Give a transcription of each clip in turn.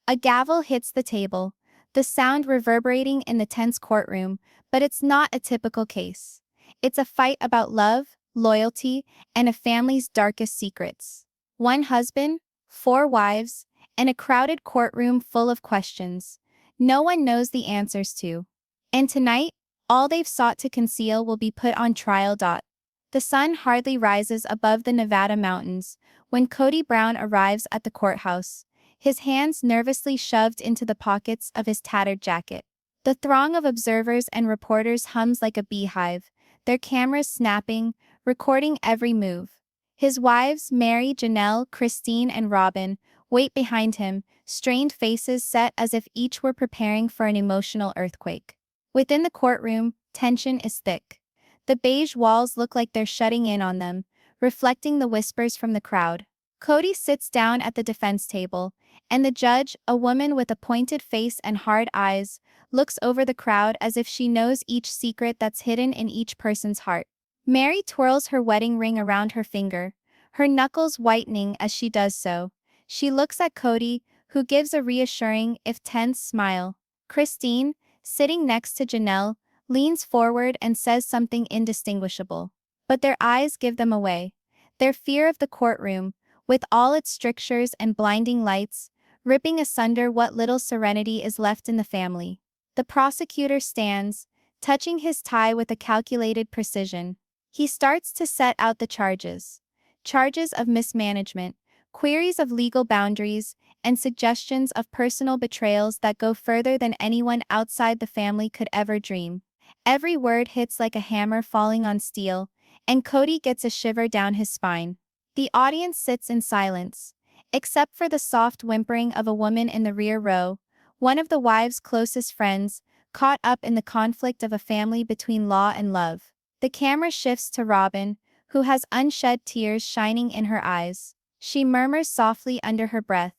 A gavel hits the table, the sound reverberating in the tense courtroom, but it's not a typical case. It's a fight about love, loyalty, and a family's darkest secrets. One husband, four wives, and a crowded courtroom full of questions no one knows the answers to. And tonight, all they've sought to conceal will be put on trial. The sun hardly rises above the Nevada mountains when Kody Brown arrives at the courthouse, his hands nervously shoved into the pockets of his tattered jacket. The throng of observers and reporters hums like a beehive, their cameras snapping, recording every move. His wives, Meri, Janelle, Christine, and Robyn, wait behind him, strained faces set as if each were preparing for an emotional earthquake. Within the courtroom, tension is thick. The beige walls look like they're shutting in on them, reflecting the whispers from the crowd. Kody sits down at the defense table, and the judge, a woman with a pointed face and hard eyes, looks over the crowd as if she knows each secret that's hidden in each person's heart. Meri twirls her wedding ring around her finger, her knuckles whitening as she does so. She looks at Kody, who gives a reassuring, if tense, smile. Christine, sitting next to Janelle, leans forward and says something indistinguishable. But their eyes give them away. Their fear of the courtroom, with all its strictures and blinding lights, ripping asunder what little serenity is left in the family. The prosecutor stands, touching his tie with a calculated precision. He starts to set out the charges. Charges of mismanagement, queries of legal boundaries, and suggestions of personal betrayals that go further than anyone outside the family could ever dream. Every word hits like a hammer falling on steel, and Kody gets a shiver down his spine. The audience sits in silence, except for the soft whimpering of a woman in the rear row, one of the wives' closest friends, caught up in the conflict of a family between law and love. The camera shifts to Robyn, who has unshed tears shining in her eyes. She murmurs softly under her breath,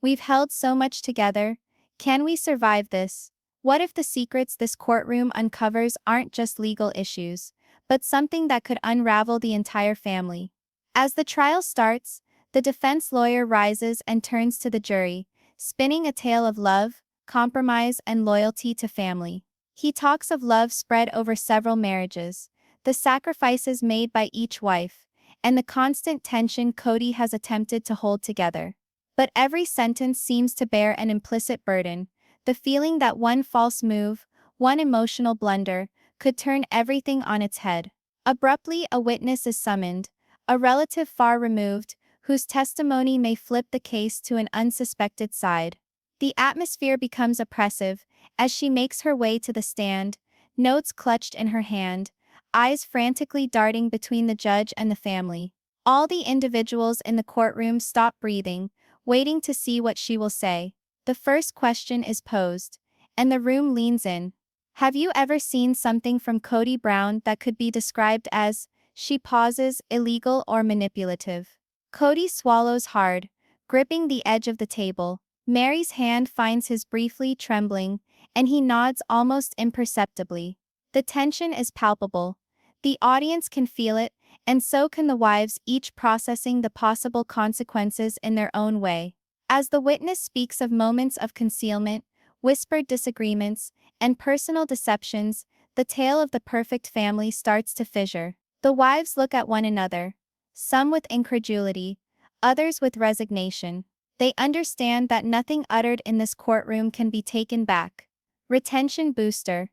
"We've held so much together. Can we survive this? What if the secrets this courtroom uncovers aren't just legal issues, but something that could unravel the entire family?" As the trial starts, the defense lawyer rises and turns to the jury, spinning a tale of love, compromise, and loyalty to family. He talks of love spread over several marriages, the sacrifices made by each wife, and the constant tension Kody has attempted to hold together. But every sentence seems to bear an implicit burden, the feeling that one false move, one emotional blunder, could turn everything on its head. Abruptly, a witness is summoned, a relative far removed, whose testimony may flip the case to an unsuspected side. The atmosphere becomes oppressive as she makes her way to the stand, notes clutched in her hand, eyes frantically darting between the judge and the family. All the individuals in the courtroom stop breathing, waiting to see what she will say. The first question is posed, and the room leans in. "Have you ever seen something from Kody Brown that could be described as," she pauses, "illegal or manipulative?" Kody swallows hard, gripping the edge of the table. Meri's hand finds his briefly, trembling, and he nods almost imperceptibly. The tension is palpable. The audience can feel it, and so can the wives, each processing the possible consequences in their own way. As the witness speaks of moments of concealment, whispered disagreements, and personal deceptions, the tale of the perfect family starts to fissure. The wives look at one another, some with incredulity, others with resignation. They understand that nothing uttered in this courtroom can be taken back. Retention booster.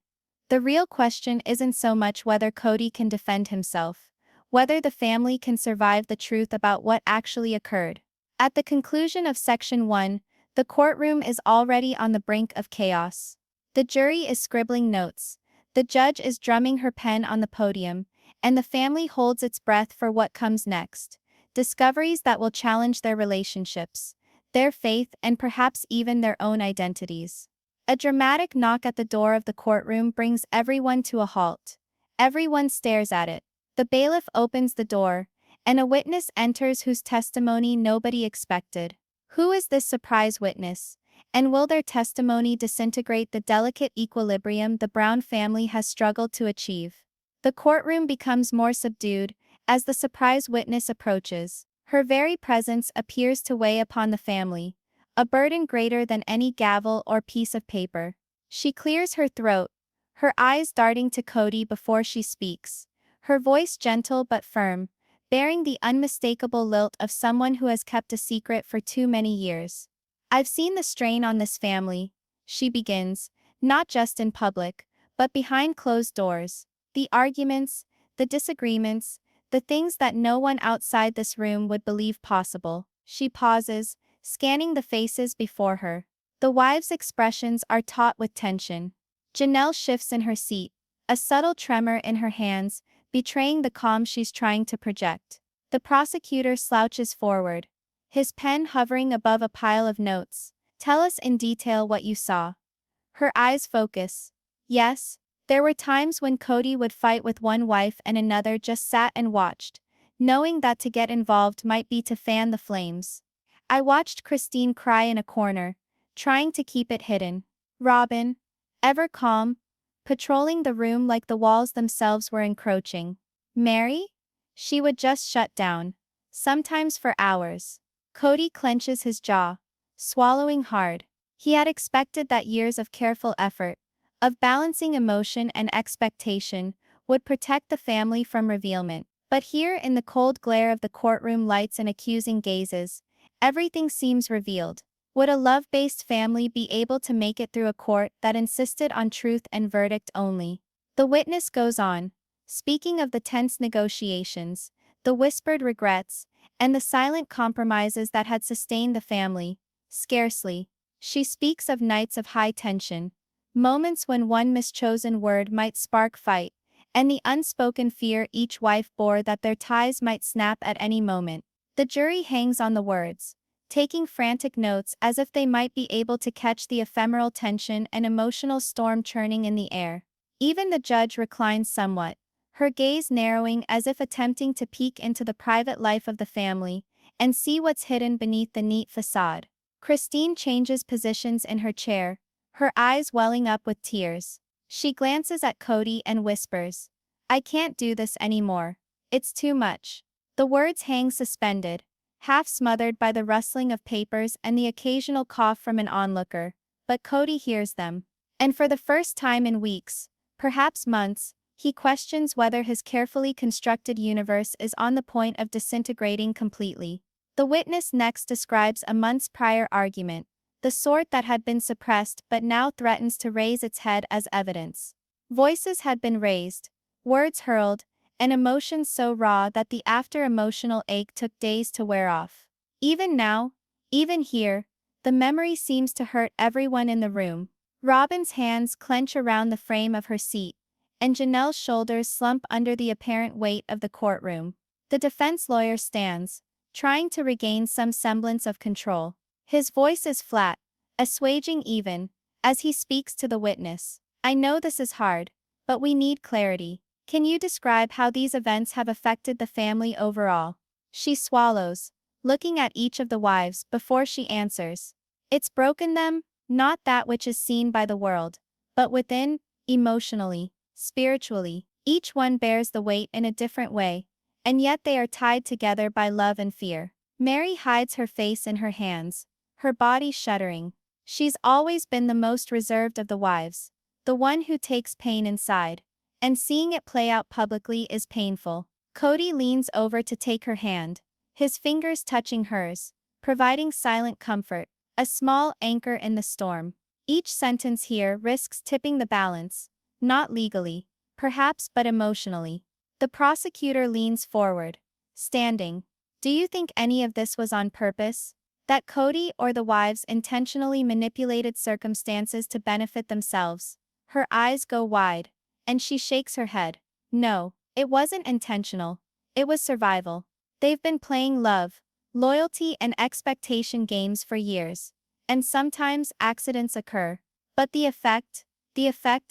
The real question isn't so much whether Kody can defend himself, whether the family can survive the truth about what actually occurred. At the conclusion of Section 1, the courtroom is already on the brink of chaos. The jury is scribbling notes, the judge is drumming her pen on the podium, and the family holds its breath for what comes next. Discoveries that will challenge their relationships, their faith, and perhaps even their own identities. A dramatic knock at the door of the courtroom brings everyone to a halt. Everyone stares at it. The bailiff opens the door, and a witness enters whose testimony nobody expected. Who is this surprise witness, and will their testimony disintegrate the delicate equilibrium the Brown family has struggled to achieve? The courtroom becomes more subdued as the surprise witness approaches. Her very presence appears to weigh upon the family, a burden greater than any gavel or piece of paper. She clears her throat, her eyes darting to Kody before she speaks, her voice gentle but firm, bearing the unmistakable lilt of someone who has kept a secret for too many years. I've seen the strain on this family, she begins, not just in public, but behind closed doors. The arguments, the disagreements, the things that no one outside this room would believe possible. She pauses, scanning the faces before her. The wives' expressions are taut with tension. Janelle shifts in her seat, a subtle tremor in her hands, betraying the calm she's trying to project. The prosecutor slouches forward, his pen hovering above a pile of notes. Tell us in detail what you saw. Her eyes focus. Yes, there were times when Kody would fight with one wife and another just sat and watched, knowing that to get involved might be to fan the flames. I watched Christine cry in a corner, trying to keep it hidden. Robyn, ever calm, patrolling the room like the walls themselves were encroaching. Meri? She would just shut down, sometimes for hours. Kody clenches his jaw, swallowing hard. He had expected that years of careful effort, of balancing emotion and expectation, would protect the family from revealment. But here in the cold glare of the courtroom lights and accusing gazes, everything seems revealed. Would a love-based family be able to make it through a court that insisted on truth and verdict only? The witness goes on, speaking of the tense negotiations, the whispered regrets, and the silent compromises that had sustained the family. Scarcely. She speaks of nights of high tension, moments when one mischosen word might spark fight, and the unspoken fear each wife bore that their ties might snap at any moment. The jury hangs on the words, taking frantic notes as if they might be able to catch the ephemeral tension and emotional storm churning in the air. Even the judge reclines somewhat, her gaze narrowing as if attempting to peek into the private life of the family and see what's hidden beneath the neat facade. Christine changes positions in her chair, her eyes welling up with tears. She glances at Kody and whispers, "I can't do this anymore. It's too much." The words hang suspended, half smothered by the rustling of papers and the occasional cough from an onlooker, but Kody hears them. And for the first time in weeks, perhaps months, he questions whether his carefully constructed universe is on the point of disintegrating completely. The witness next describes a months prior argument, the sort that had been suppressed but now threatens to raise its head as evidence. Voices had been raised, words hurled, and emotions so raw that the after-emotional ache took days to wear off. Even now, even here, the memory seems to hurt everyone in the room. Robyn's hands clench around the frame of her seat, and Janelle's shoulders slump under the apparent weight of the courtroom. The defense lawyer stands, trying to regain some semblance of control. His voice is flat, assuaging even, as he speaks to the witness. "I know this is hard, but we need clarity. Can you describe how these events have affected the family overall?" She swallows, looking at each of the wives before she answers. "It's broken them, not that which is seen by the world, but within, emotionally, spiritually. Each one bears the weight in a different way, and yet they are tied together by love and fear." Meri hides her face in her hands, her body shuddering. She's always been the most reserved of the wives, the one who takes pain inside, and seeing it play out publicly is painful. Kody leans over to take her hand, his fingers touching hers, providing silent comfort, a small anchor in the storm. Each sentence here risks tipping the balance, not legally, perhaps, but emotionally. The prosecutor leans forward, standing. "Do you think any of this was on purpose? That Kody or the wives intentionally manipulated circumstances to benefit themselves?" Her eyes go wide, and she shakes her head. "No, it wasn't intentional. It was survival. They've been playing love, loyalty and expectation games for years, and sometimes accidents occur. But the effect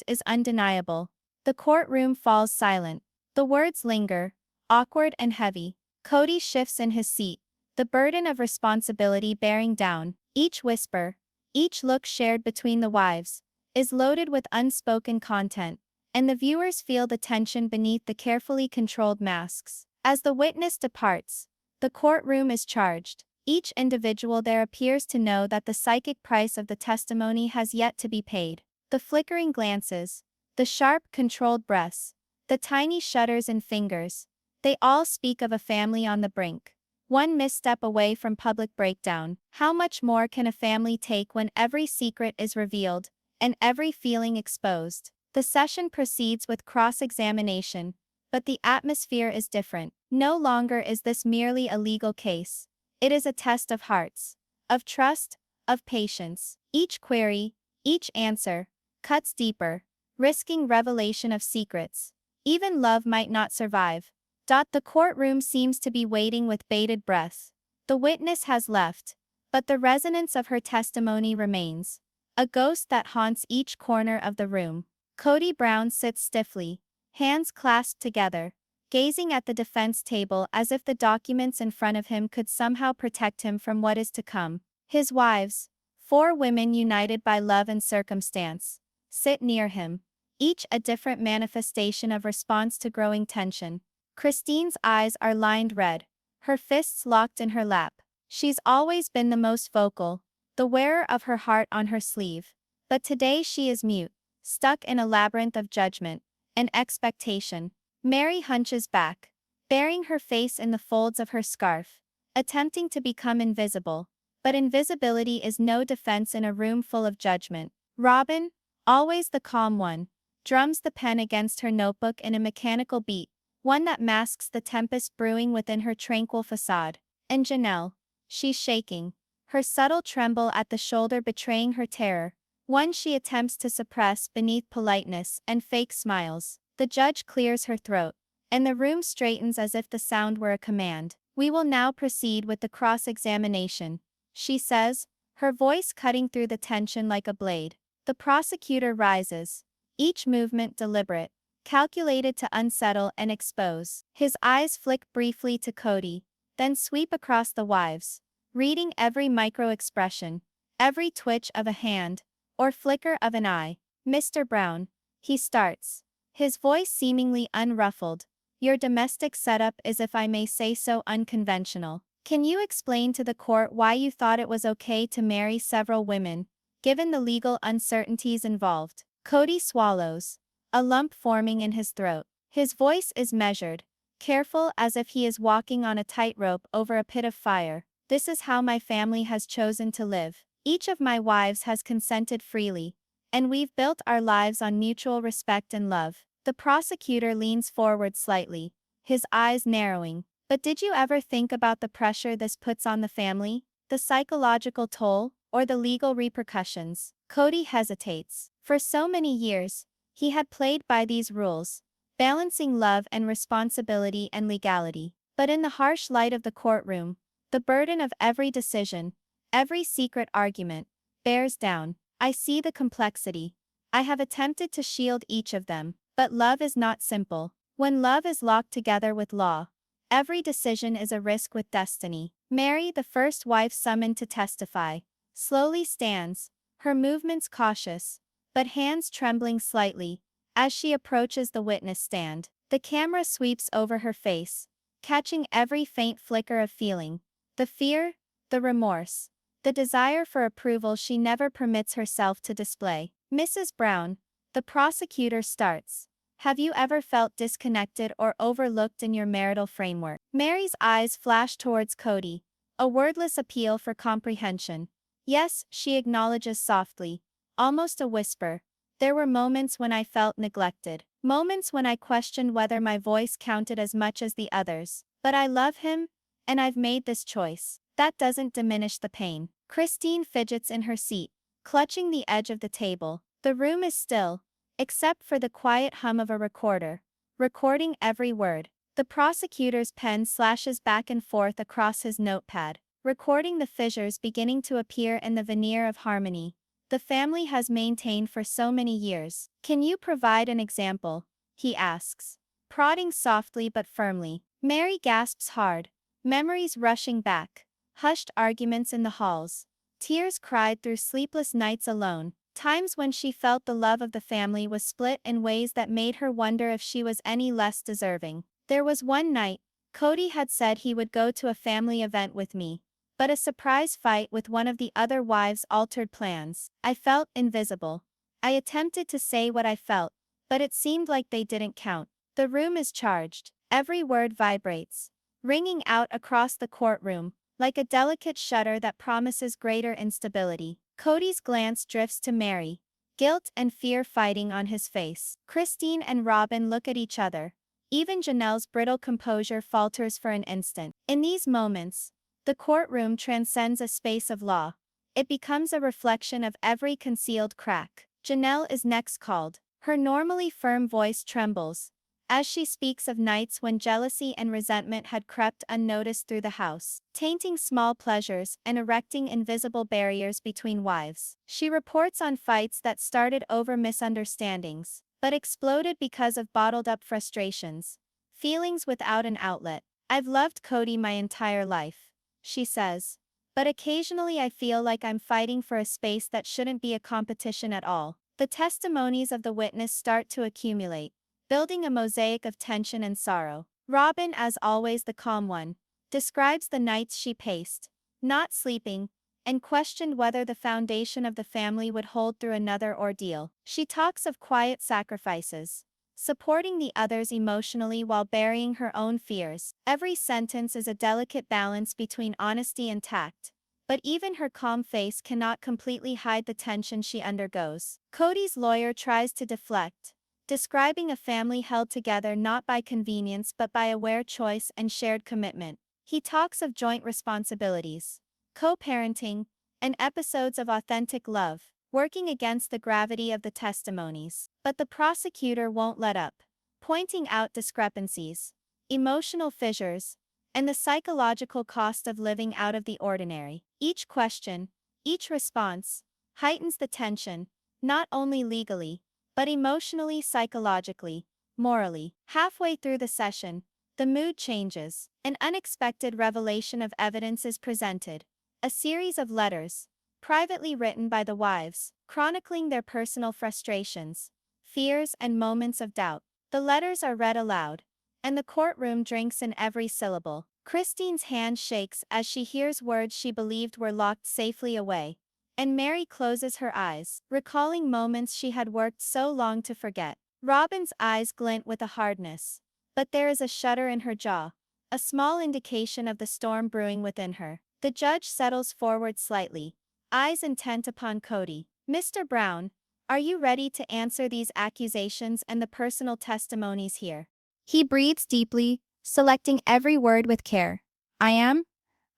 is undeniable." The courtroom falls silent. The words linger, awkward and heavy. Kody shifts in his seat, the burden of responsibility bearing down. Each whisper, each look shared between the wives, is loaded with unspoken content, and the viewers feel the tension beneath the carefully controlled masks. As the witness departs, the courtroom is charged. Each individual there appears to know that the psychic price of the testimony has yet to be paid. The flickering glances, the sharp, controlled breaths, the tiny shudders in fingers, they all speak of a family on the brink. One misstep away from public breakdown. How much more can a family take when every secret is revealed and every feeling exposed? The session proceeds with cross-examination, but the atmosphere is different. No longer is this merely a legal case. It is a test of hearts, of trust, of patience. Each query, each answer, cuts deeper, risking revelation of secrets. Even love might not survive. The courtroom seems to be waiting with bated breath. The witness has left, but the resonance of her testimony remains, a ghost that haunts each corner of the room. Kody Brown sits stiffly, hands clasped together, gazing at the defense table as if the documents in front of him could somehow protect him from what is to come. His wives, 4 women united by love and circumstance, sit near him, each a different manifestation of response to growing tension. Christine's eyes are lined red, her fists locked in her lap. She's always been the most vocal, the wearer of her heart on her sleeve. But today she is mute, stuck in a labyrinth of judgment and expectation. Meri hunches back, burying her face in the folds of her scarf, attempting to become invisible. But invisibility is no defense in a room full of judgment. Robyn, always the calm one, drums the pen against her notebook in a mechanical beat, one that masks the tempest brewing within her tranquil facade. And Janelle, she's shaking, her subtle tremble at the shoulder betraying her terror, one she attempts to suppress beneath politeness and fake smiles. The judge clears her throat, and the room straightens as if the sound were a command. "We will now proceed with the cross-examination," she says, her voice cutting through the tension like a blade. The prosecutor rises, each movement deliberate, calculated to unsettle and expose. His eyes flick briefly to Kody, then sweep across the wives, reading every micro-expression, every twitch of a hand, or flicker of an eye. "Mr. Brown," he starts, his voice seemingly unruffled, "your domestic setup is, if I may say so, unconventional. Can you explain to the court why you thought it was okay to marry several women, given the legal uncertainties involved?" Kody swallows, a lump forming in his throat. His voice is measured, careful, as if he is walking on a tightrope over a pit of fire. "This is how my family has chosen to live. Each of my wives has consented freely, and we've built our lives on mutual respect and love." The prosecutor leans forward slightly, his eyes narrowing. "But did you ever think about the pressure this puts on the family? The psychological toll, or the legal repercussions?" Kody hesitates. For so many years, he had played by these rules, balancing love and responsibility and legality. But in the harsh light of the courtroom, the burden of every decision, every secret argument, bears down. "I see the complexity. I have attempted to shield each of them. But love is not simple. When love is locked together with law, every decision is a risk with destiny." Meri, the first wife summoned to testify, slowly stands, her movements cautious, but hands trembling slightly, as she approaches the witness stand. The camera sweeps over her face, catching every faint flicker of feeling, the fear, the remorse, the desire for approval she never permits herself to display. "Mrs. Brown," the prosecutor starts, "have you ever felt disconnected or overlooked in your marital framework?" Meri's eyes flash towards Kody, a wordless appeal for comprehension. "Yes," she acknowledges softly, almost a whisper. "There were moments when I felt neglected, moments when I questioned whether my voice counted as much as the others. But I love him, and I've made this choice. That doesn't diminish the pain." Christine fidgets in her seat, clutching the edge of the table. The room is still, except for the quiet hum of a recorder, recording every word. The prosecutor's pen slashes back and forth across his notepad, recording the fissures beginning to appear in the veneer of harmony the family has maintained for so many years. "Can you provide an example?" he asks, prodding softly but firmly. Meri gasps hard, memories rushing back, hushed arguments in the halls, tears cried through sleepless nights alone, times when she felt the love of the family was split in ways that made her wonder if she was any less deserving. "There was one night, Kody had said he would go to a family event with me, but a surprise fight with one of the other wives altered plans. I felt invisible. I attempted to say what I felt, but it seemed like they didn't count. The room is charged. Every word vibrates, ringing out across the courtroom, like a delicate shudder that promises greater instability. Kody's glance drifts to Meri, guilt and fear fighting on his face. Christine and Robyn look at each other. Even Janelle's brittle composure falters for an instant. In these moments, the courtroom transcends a space of law. It becomes a reflection of every concealed crack. Janelle is next called. Her normally firm voice trembles as she speaks of nights when jealousy and resentment had crept unnoticed through the house, tainting small pleasures and erecting invisible barriers between wives. She reports on fights that started over misunderstandings, but exploded because of bottled-up frustrations, feelings without an outlet. I've loved Kody my entire life, she says, but occasionally I feel like I'm fighting for a space that shouldn't be a competition at all. The testimonies of the witness start to accumulate, building a mosaic of tension and sorrow. Robyn, as always the calm one, describes the nights she paced, not sleeping, and questioned whether the foundation of the family would hold through another ordeal. She talks of quiet sacrifices, supporting the others emotionally while burying her own fears. Every sentence is a delicate balance between honesty and tact, but even her calm face cannot completely hide the tension she undergoes. Kody's lawyer tries to deflect, describing a family held together not by convenience but by aware choice and shared commitment. He talks of joint responsibilities, co-parenting, and episodes of authentic love, working against the gravity of the testimonies. But the prosecutor won't let up, pointing out discrepancies, emotional fissures, and the psychological cost of living out of the ordinary. Each question, each response, heightens the tension, not only legally, but emotionally, psychologically, morally. Halfway through the session, the mood changes. An unexpected revelation of evidence is presented. A series of letters, privately written by the wives, chronicling their personal frustrations, fears, and moments of doubt. The letters are read aloud, and the courtroom drinks in every syllable. Christine's hand shakes as she hears words she believed were locked safely away, and Meri closes her eyes, recalling moments she had worked so long to forget. Robyn's eyes glint with a hardness, but there is a shudder in her jaw, a small indication of the storm brewing within her. The judge settles forward slightly, eyes intent upon Kody. Mr. Brown, are you ready to answer these accusations and the personal testimonies here? He breathes deeply, selecting every word with care. I am.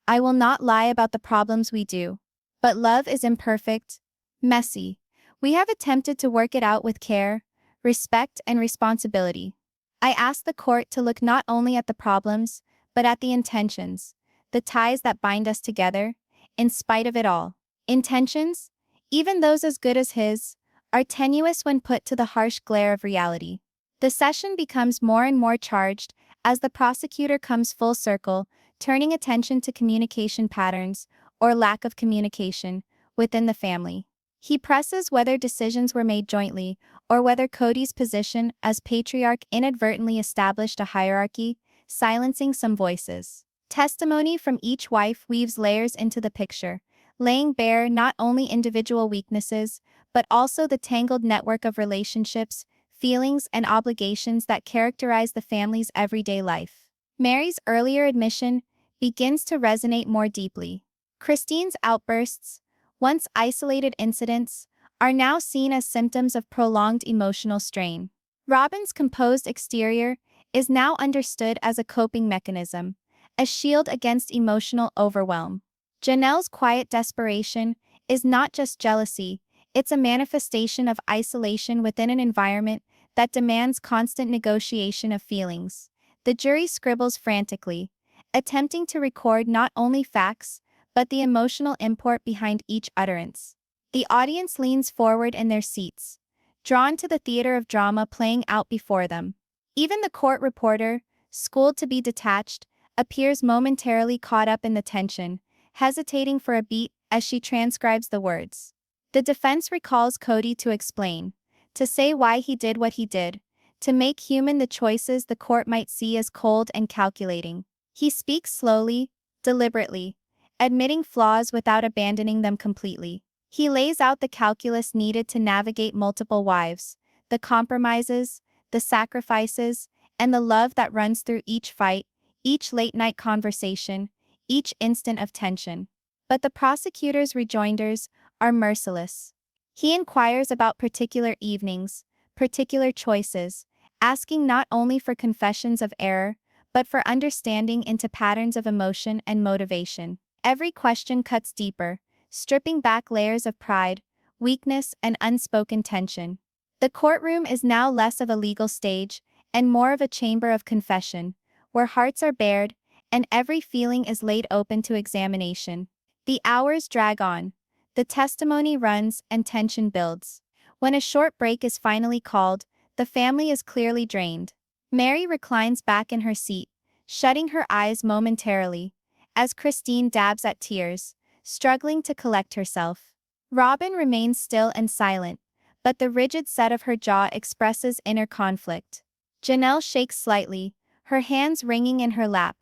I will not lie about the problems we do. But love is imperfect, messy. We have attempted to work it out with care, respect, and responsibility. I ask the court to look not only at the problems, but at the intentions, the ties that bind us together, in spite of it all. Intentions, even those as good as his, are tenuous when put to the harsh glare of reality. The session becomes more and more charged as the prosecutor comes full circle, turning attention to communication patterns, or lack of communication, within the family. He presses whether decisions were made jointly, or whether Kody's position as patriarch inadvertently established a hierarchy, silencing some voices. Testimony from each wife weaves layers into the picture, laying bare not only individual weaknesses, but also the tangled network of relationships, feelings, and obligations that characterize the family's everyday life. Meri's earlier admission begins to resonate more deeply. Christine's outbursts, once isolated incidents, are now seen as symptoms of prolonged emotional strain. Robyn's composed exterior is now understood as a coping mechanism, a shield against emotional overwhelm. Janelle's quiet desperation is not just jealousy, it's a manifestation of isolation within an environment that demands constant negotiation of feelings. The jury scribbles frantically, attempting to record not only facts, but the emotional import behind each utterance. The audience leans forward in their seats, drawn to the theater of drama playing out before them. Even the court reporter, schooled to be detached, appears momentarily caught up in the tension, hesitating for a beat as she transcribes the words. The defense recalls Kody to explain, to say why he did what he did, to make human the choices the court might see as cold and calculating. He speaks slowly, deliberately, admitting flaws without abandoning them completely. He lays out the calculus needed to navigate multiple wives, the compromises, the sacrifices, and the love that runs through each fight, each late-night conversation, each instant of tension. But the prosecutor's rejoinders are merciless. He inquires about particular evenings, particular choices, asking not only for confessions of error, but for understanding into patterns of emotion and motivation. Every question cuts deeper, stripping back layers of pride, weakness, and unspoken tension. The courtroom is now less of a legal stage and more of a chamber of confession, where hearts are bared and every feeling is laid open to examination. The hours drag on. The testimony runs and tension builds. When a short break is finally called, the family is clearly drained. Meri reclines back in her seat, shutting her eyes momentarily, as Christine dabs at tears, struggling to collect herself. Robyn remains still and silent, but the rigid set of her jaw expresses inner conflict. Janelle shakes slightly, her hands wringing in her lap,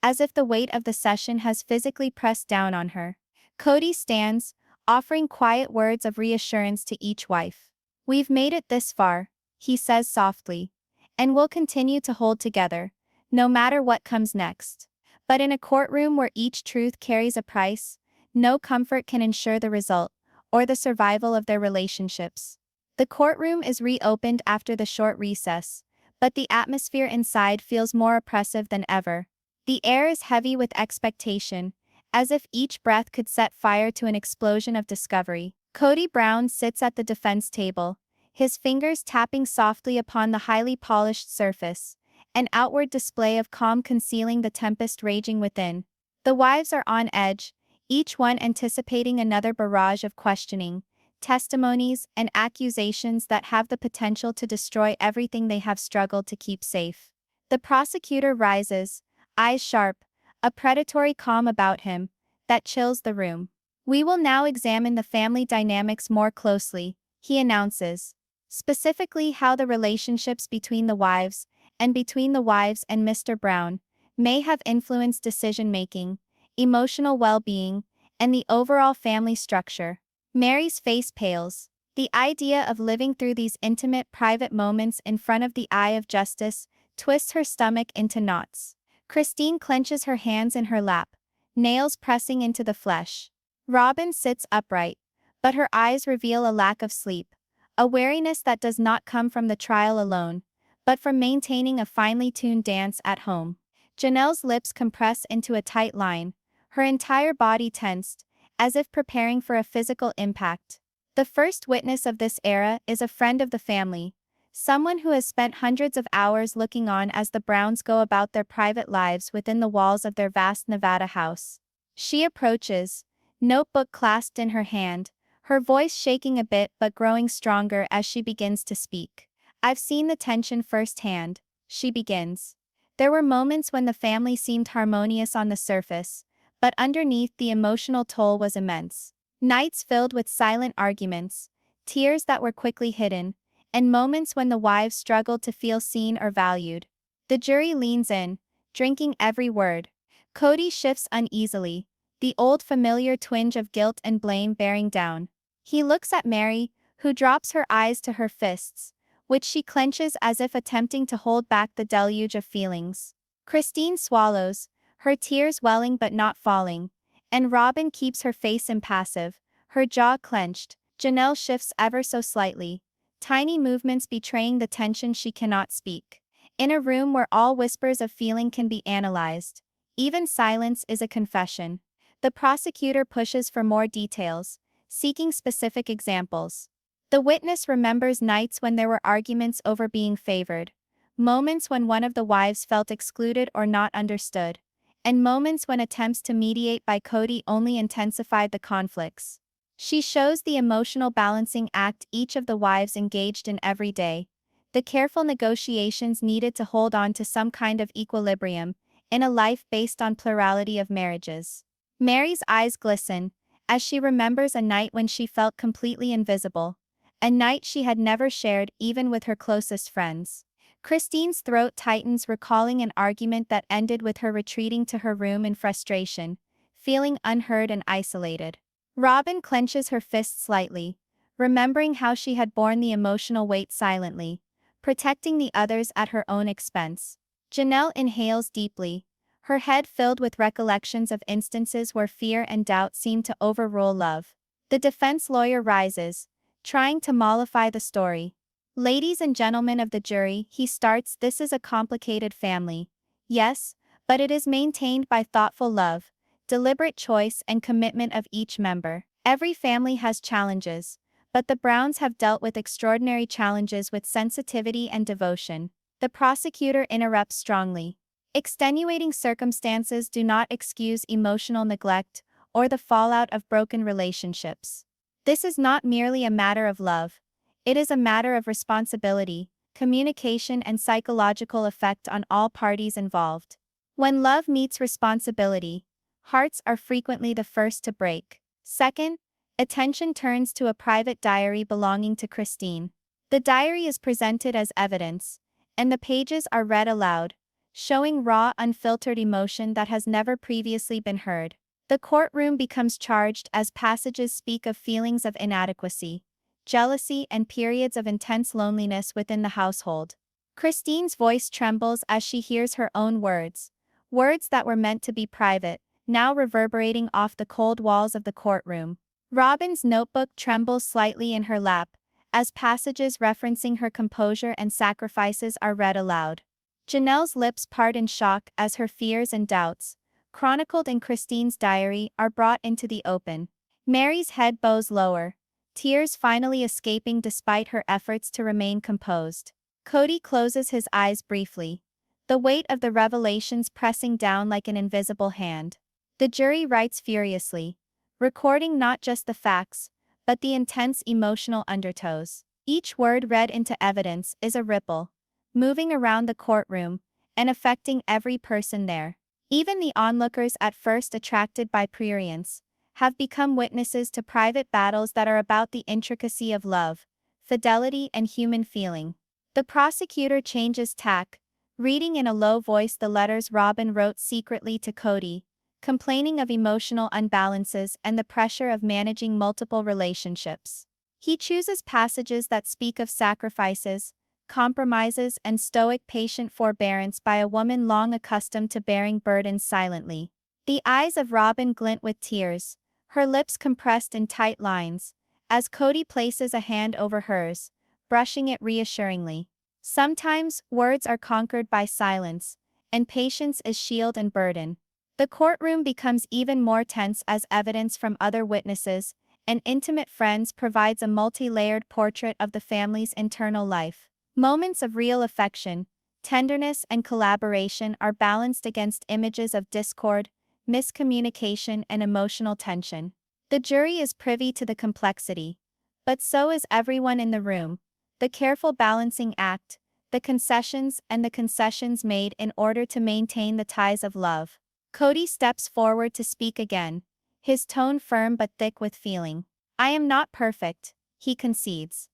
as if the weight of the session has physically pressed down on her. Kody stands, offering quiet words of reassurance to each wife. "We've made it this far," he says softly, "and we'll continue to hold together, no matter what comes next." But in a courtroom where each truth carries a price, no comfort can ensure the result, or the survival of their relationships. The courtroom is reopened after the short recess, but the atmosphere inside feels more oppressive than ever. The air is heavy with expectation, as if each breath could set fire to an explosion of discovery. Kody Brown sits at the defense table, his fingers tapping softly upon the highly polished surface, an outward display of calm concealing the tempest raging within. The wives are on edge, each one anticipating another barrage of questioning, testimonies, and accusations that have the potential to destroy everything they have struggled to keep safe. The prosecutor rises, eyes sharp, a predatory calm about him that chills the room. "We will now examine the family dynamics more closely," he announces. Specifically how the relationships between the wives and Mr. Brown may have influenced decision-making, emotional well-being, and the overall family structure. Meri's face pales. The idea of living through these intimate private moments in front of the eye of justice twists her stomach into knots. Christine clenches her hands in her lap, nails pressing into the flesh. Robyn sits upright, but her eyes reveal a lack of sleep, a weariness that does not come from the trial alone, but from maintaining a finely tuned dance at home. Janelle's lips compress into a tight line, her entire body tensed, as if preparing for a physical impact. The first witness of this era is a friend of the family, someone who has spent hundreds of hours looking on as the Browns go about their private lives within the walls of their vast Nevada house. She approaches, notebook clasped in her hand, her voice shaking a bit but growing stronger as she begins to speak. "I've seen the tension firsthand," she begins. "There were moments when the family seemed harmonious on the surface, but underneath the emotional toll was immense. Nights filled with silent arguments, tears that were quickly hidden, and moments when the wives struggled to feel seen or valued." The jury leans in, drinking every word. Kody shifts uneasily, the old familiar twinge of guilt and blame bearing down. He looks at Meri, who drops her eyes to her fists, which she clenches as if attempting to hold back the deluge of feelings. Christine swallows, her tears welling but not falling, and Robyn keeps her face impassive, her jaw clenched. Janelle shifts ever so slightly, tiny movements betraying the tension she cannot speak. In a room where all whispers of feeling can be analyzed, even silence is a confession. The prosecutor pushes for more details, seeking specific examples. The witness remembers nights when there were arguments over being favored, moments when one of the wives felt excluded or not understood, and moments when attempts to mediate by Kody only intensified the conflicts. She shows the emotional balancing act each of the wives engaged in every day, the careful negotiations needed to hold on to some kind of equilibrium in a life based on plurality of marriages. Meri's eyes glisten, as she remembers a night when she felt completely invisible, a night she had never shared even with her closest friends. Christine's throat tightens, recalling an argument that ended with her retreating to her room in frustration, feeling unheard and isolated. Robyn clenches her fists slightly, remembering how she had borne the emotional weight silently, protecting the others at her own expense. Janelle inhales deeply, her head filled with recollections of instances where fear and doubt seemed to overrule love. The defense lawyer rises, trying to mollify the story. Ladies and gentlemen of the jury, he starts, this is a complicated family. Yes, but it is maintained by thoughtful love, deliberate choice and commitment of each member. Every family has challenges, but the Browns have dealt with extraordinary challenges with sensitivity and devotion. The prosecutor interrupts strongly. Extenuating circumstances do not excuse emotional neglect or the fallout of broken relationships. This is not merely a matter of love. It is a matter of responsibility, communication and psychological effect on all parties involved. When love meets responsibility, hearts are frequently the first to break. Second, attention turns to a private diary belonging to Christine. The diary is presented as evidence, and the pages are read aloud, showing raw, unfiltered emotion that has never previously been heard. The courtroom becomes charged as passages speak of feelings of inadequacy, jealousy, and periods of intense loneliness within the household. Christine's voice trembles as she hears her own words, words that were meant to be private, now reverberating off the cold walls of the courtroom. Robyn's notebook trembles slightly in her lap, as passages referencing her composure and sacrifices are read aloud. Janelle's lips part in shock as her fears and doubts, chronicled in Christine's diary, are brought into the open. Meri's head bows lower, tears finally escaping despite her efforts to remain composed. Kody closes his eyes briefly, the weight of the revelations pressing down like an invisible hand. The jury writes furiously, recording not just the facts, but the intense emotional undertows. Each word read into evidence is a ripple, moving around the courtroom and affecting every person there. Even the onlookers at first attracted by prurience have become witnesses to private battles that are about the intricacy of love, fidelity, and human feeling. The prosecutor changes tack, reading in a low voice the letters Robyn wrote secretly to Kody, complaining of emotional unbalances and the pressure of managing multiple relationships. He chooses passages that speak of sacrifices, compromises, and stoic patient forbearance by a woman long accustomed to bearing burdens silently. The eyes of Robyn glint with tears, her lips compressed in tight lines, as Kody places a hand over hers, brushing it reassuringly. Sometimes, words are conquered by silence, and patience is shield and burden. The courtroom becomes even more tense as evidence from other witnesses and intimate friends provides a multi-layered portrait of the family's internal life. Moments of real affection, tenderness, and collaboration are balanced against images of discord, miscommunication, and emotional tension. The jury is privy to the complexity, but so is everyone in the room. The careful balancing act, the concessions made in order to maintain the ties of love. Kody steps forward to speak again, his tone firm but thick with feeling. I am not perfect, he concedes.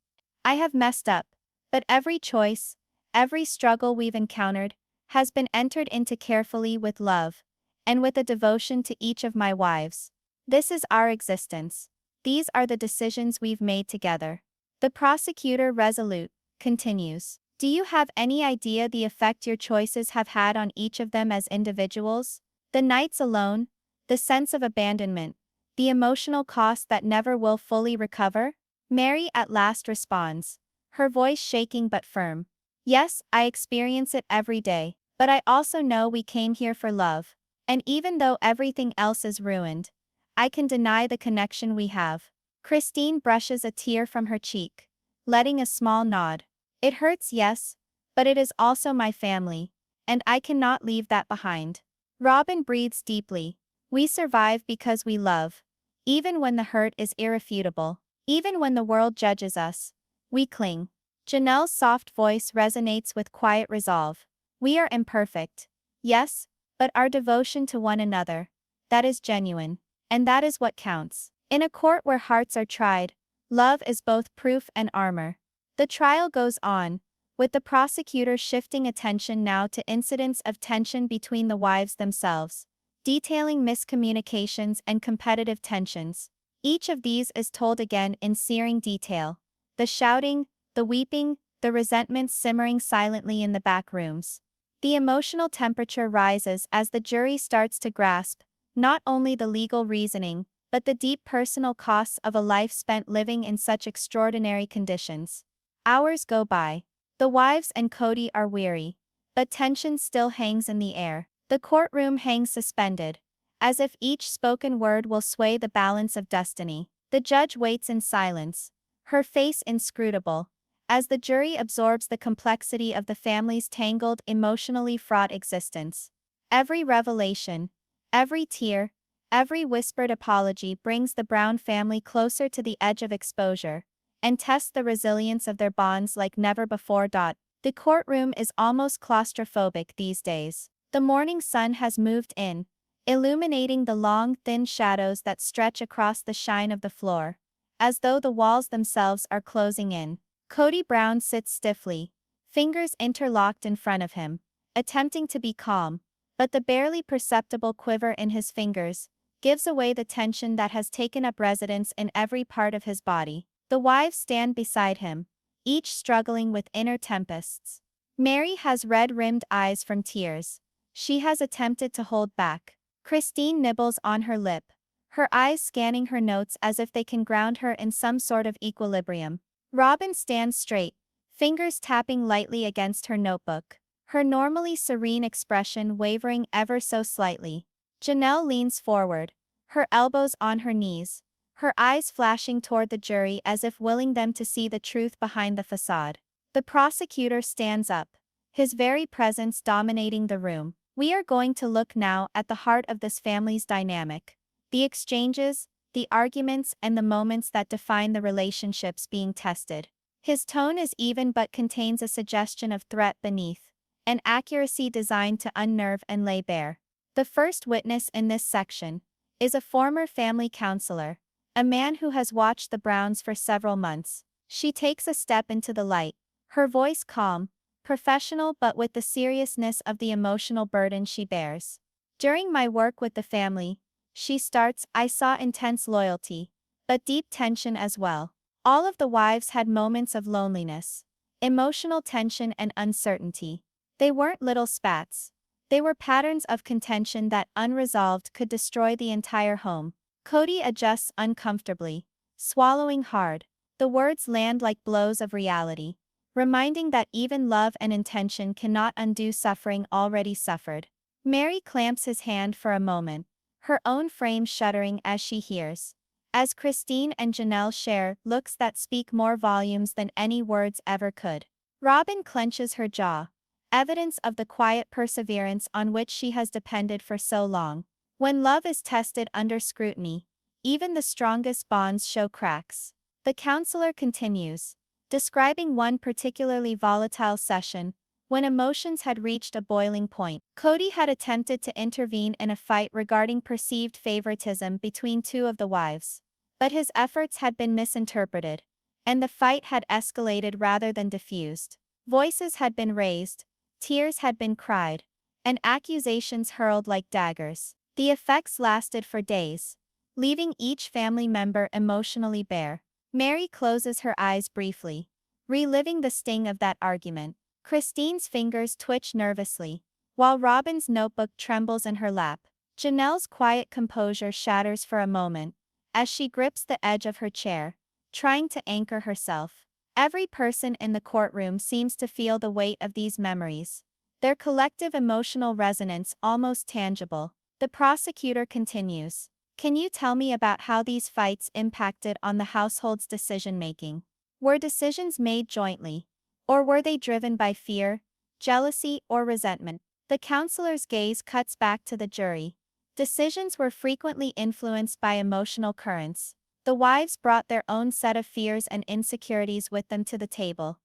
I have messed up, but every choice, every struggle we've encountered, has been entered into carefully with love, and with a devotion to each of my wives. This is our existence. These are the decisions we've made together. The prosecutor, resolute, continues. Do you have any idea the effect your choices have had on each of them as individuals? The nights alone, the sense of abandonment, the emotional cost that never will fully recover? Meri at last responds, her voice shaking but firm. Yes, I experience it every day, but I also know we came here for love. And even though everything else is ruined, I can deny the connection we have. Christine brushes a tear from her cheek, letting a small nod. It hurts, yes, but it is also my family, and I cannot leave that behind. Robyn breathes deeply. We survive because we love. Even when the hurt is irrefutable, even when the world judges us, we cling. Janelle's soft voice resonates with quiet resolve. We are imperfect, yes, but our devotion to one another, that is genuine, and that is what counts. In a court where hearts are tried, love is both proof and armor. The trial goes on, with the prosecutor shifting attention now to incidents of tension between the wives themselves. detailing miscommunications and competitive tensions. Each of these is told again in searing detail. The shouting, the weeping, the resentment simmering silently in the back rooms. The emotional temperature rises as the jury starts to grasp not only the legal reasoning, but the deep personal costs of a life spent living in such extraordinary conditions. Hours go by. The wives and Kody are weary, but tension still hangs in the air. The courtroom hangs suspended, as if each spoken word will sway the balance of destiny. The judge waits in silence, her face inscrutable, as the jury absorbs the complexity of the family's tangled, emotionally fraught existence. Every revelation, every tear, every whispered apology brings the Brown family closer to the edge of exposure and tests the resilience of their bonds like never before. The courtroom is almost claustrophobic these days. The morning sun has moved in, illuminating the long, thin shadows that stretch across the shine of the floor, as though the walls themselves are closing in. Kody Brown sits stiffly, fingers interlocked in front of him, attempting to be calm, but the barely perceptible quiver in his fingers gives away the tension that has taken up residence in every part of his body. The wives stand beside him, each struggling with inner tempests. Meri has red-rimmed eyes from tears. She has attempted to hold back. Christine nibbles on her lip, her eyes scanning her notes as if they can ground her in some sort of equilibrium. Robyn stands straight, fingers tapping lightly against her notebook, her normally serene expression wavering ever so slightly. Janelle leans forward, her elbows on her knees, her eyes flashing toward the jury as if willing them to see the truth behind the facade. The prosecutor stands up, his very presence dominating the room. We are going to look now at the heart of this family's dynamic. The exchanges, the arguments, and the moments that define the relationships being tested. His tone is even but contains a suggestion of threat beneath, an accuracy designed to unnerve and lay bare. The first witness in this section is a former family counselor, a man who has watched the Browns for several months. She takes a step into the light, her voice calm, professional but with the seriousness of the emotional burden she bears. During my work with the family, she starts, I saw intense loyalty, but deep tension as well. All of the wives had moments of loneliness, emotional tension and uncertainty. They weren't little spats. They were patterns of contention that unresolved could destroy the entire home. Kody adjusts uncomfortably, swallowing hard. The words land like blows of reality, reminding that even love and intention cannot undo suffering already suffered. Meri clamps his hand for a moment, her own frame shuddering as she hears. As Christine and Janelle share looks that speak more volumes than any words ever could. Robyn clenches her jaw, evidence of the quiet perseverance on which she has depended for so long. When love is tested under scrutiny, even the strongest bonds show cracks. The counselor continues, describing one particularly volatile session, when emotions had reached a boiling point. Kody had attempted to intervene in a fight regarding perceived favoritism between two of the wives, but his efforts had been misinterpreted, and the fight had escalated rather than diffused. Voices had been raised, tears had been cried, and accusations hurled like daggers. The effects lasted for days, leaving each family member emotionally bare. Meri closes her eyes briefly, reliving the sting of that argument. Christine's fingers twitch nervously, while Robyn's notebook trembles in her lap. Janelle's quiet composure shatters for a moment, as she grips the edge of her chair, trying to anchor herself. Every person in the courtroom seems to feel the weight of these memories, their collective emotional resonance almost tangible. The prosecutor continues. Can you tell me about how these fights impacted on the household's decision-making? Were decisions made jointly, or were they driven by fear, jealousy, or resentment? The counselor's gaze cuts back to the jury. Decisions were frequently influenced by emotional currents. The wives brought their own set of fears and insecurities with them to the table.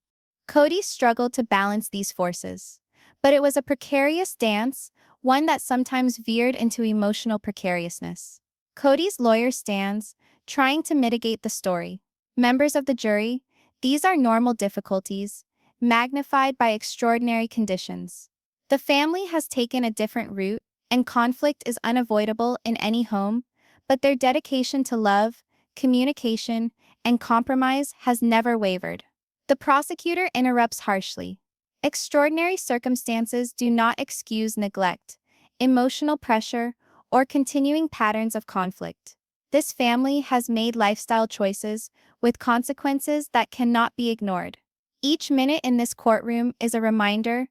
Kody struggled to balance these forces, but it was a precarious dance, one that sometimes veered into emotional precariousness. Kody's lawyer stands, trying to mitigate the story. Members of the jury, these are normal difficulties, magnified by extraordinary conditions. The family has taken a different route, and conflict is unavoidable in any home, but their dedication to love, communication, and compromise has never wavered. The prosecutor interrupts harshly. Extraordinary circumstances do not excuse neglect, emotional pressure, or continuing patterns of conflict. This family has made lifestyle choices with consequences that cannot be ignored. Each minute in this courtroom is a reminder: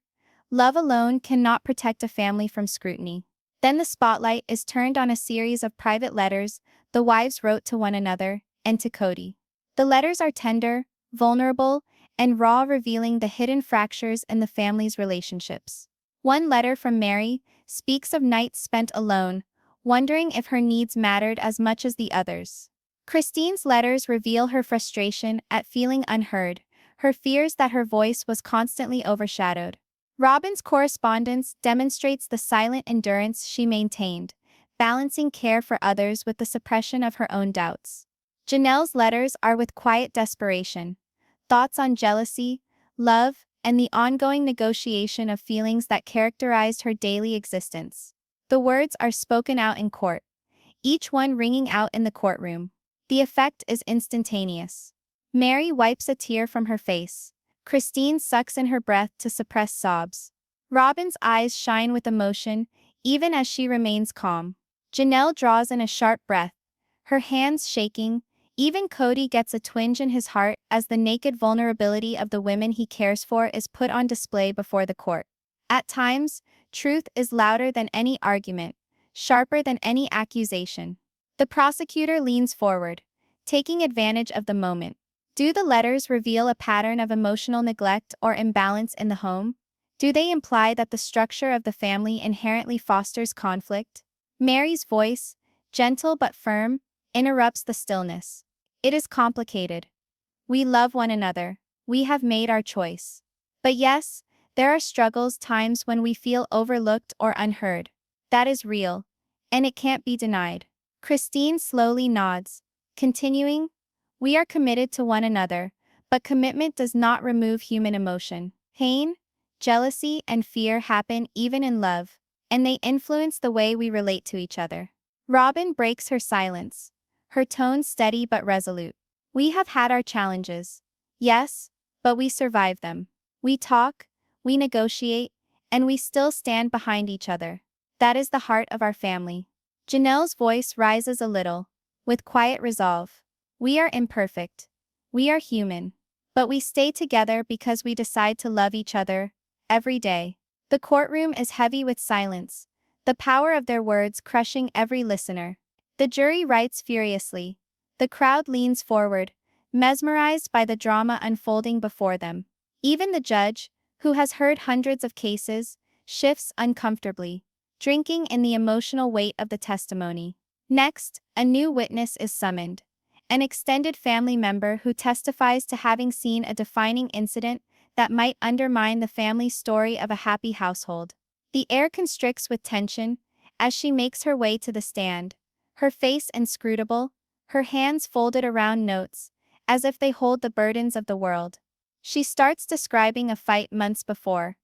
love alone cannot protect a family from scrutiny. Then the spotlight is turned on a series of private letters the wives wrote to one another and to Kody. The letters are tender, vulnerable, and raw, revealing the hidden fractures in the family's relationships. One letter from Meri speaks of nights spent alone, wondering if her needs mattered as much as the others. Christine's letters reveal her frustration at feeling unheard, her fears that her voice was constantly overshadowed. Robyn's correspondence demonstrates the silent endurance she maintained, balancing care for others with the suppression of her own doubts. Janelle's letters are with quiet desperation, thoughts on jealousy, love, and the ongoing negotiation of feelings that characterized her daily existence. The words are spoken out in court, each one ringing out in the courtroom. The effect is instantaneous. Meri wipes a tear from her face. Christine sucks in her breath to suppress sobs. Robyn's eyes shine with emotion, even as she remains calm. Janelle draws in a sharp breath, her hands shaking. Even Kody gets a twinge in his heart as the naked vulnerability of the women he cares for is put on display before the court. At times, truth is louder than any argument, sharper than any accusation. The prosecutor leans forward, taking advantage of the moment. Do the letters reveal a pattern of emotional neglect or imbalance in the home? Do they imply that the structure of the family inherently fosters conflict? Meri's voice, gentle but firm, interrupts the stillness. It is complicated. We love one another. We have made our choice. But yes, there are struggles, times when we feel overlooked or unheard. That is real, and it can't be denied. Christine slowly nods, continuing, "We are committed to one another, but commitment does not remove human emotion. Pain, jealousy, and fear happen even in love, and they influence the way we relate to each other." Robyn breaks her silence, her tone steady but resolute. "We have had our challenges. Yes, but we survive them. We talk, we negotiate, and we still stand behind each other. That is the heart of our family." Janelle's voice rises a little, with quiet resolve. "We are imperfect. We are human. But we stay together because we decide to love each other, every day." The courtroom is heavy with silence, the power of their words crushing every listener. The jury writes furiously. The crowd leans forward, mesmerized by the drama unfolding before them. Even the judge, who has heard hundreds of cases, shifts uncomfortably, drinking in the emotional weight of the testimony. Next, a new witness is summoned. An extended family member who testifies to having seen a defining incident that might undermine the family's story of a happy household. The air constricts with tension as she makes her way to the stand, her face inscrutable, her hands folded around notes, as if they hold the burdens of the world. She starts describing a fight months before,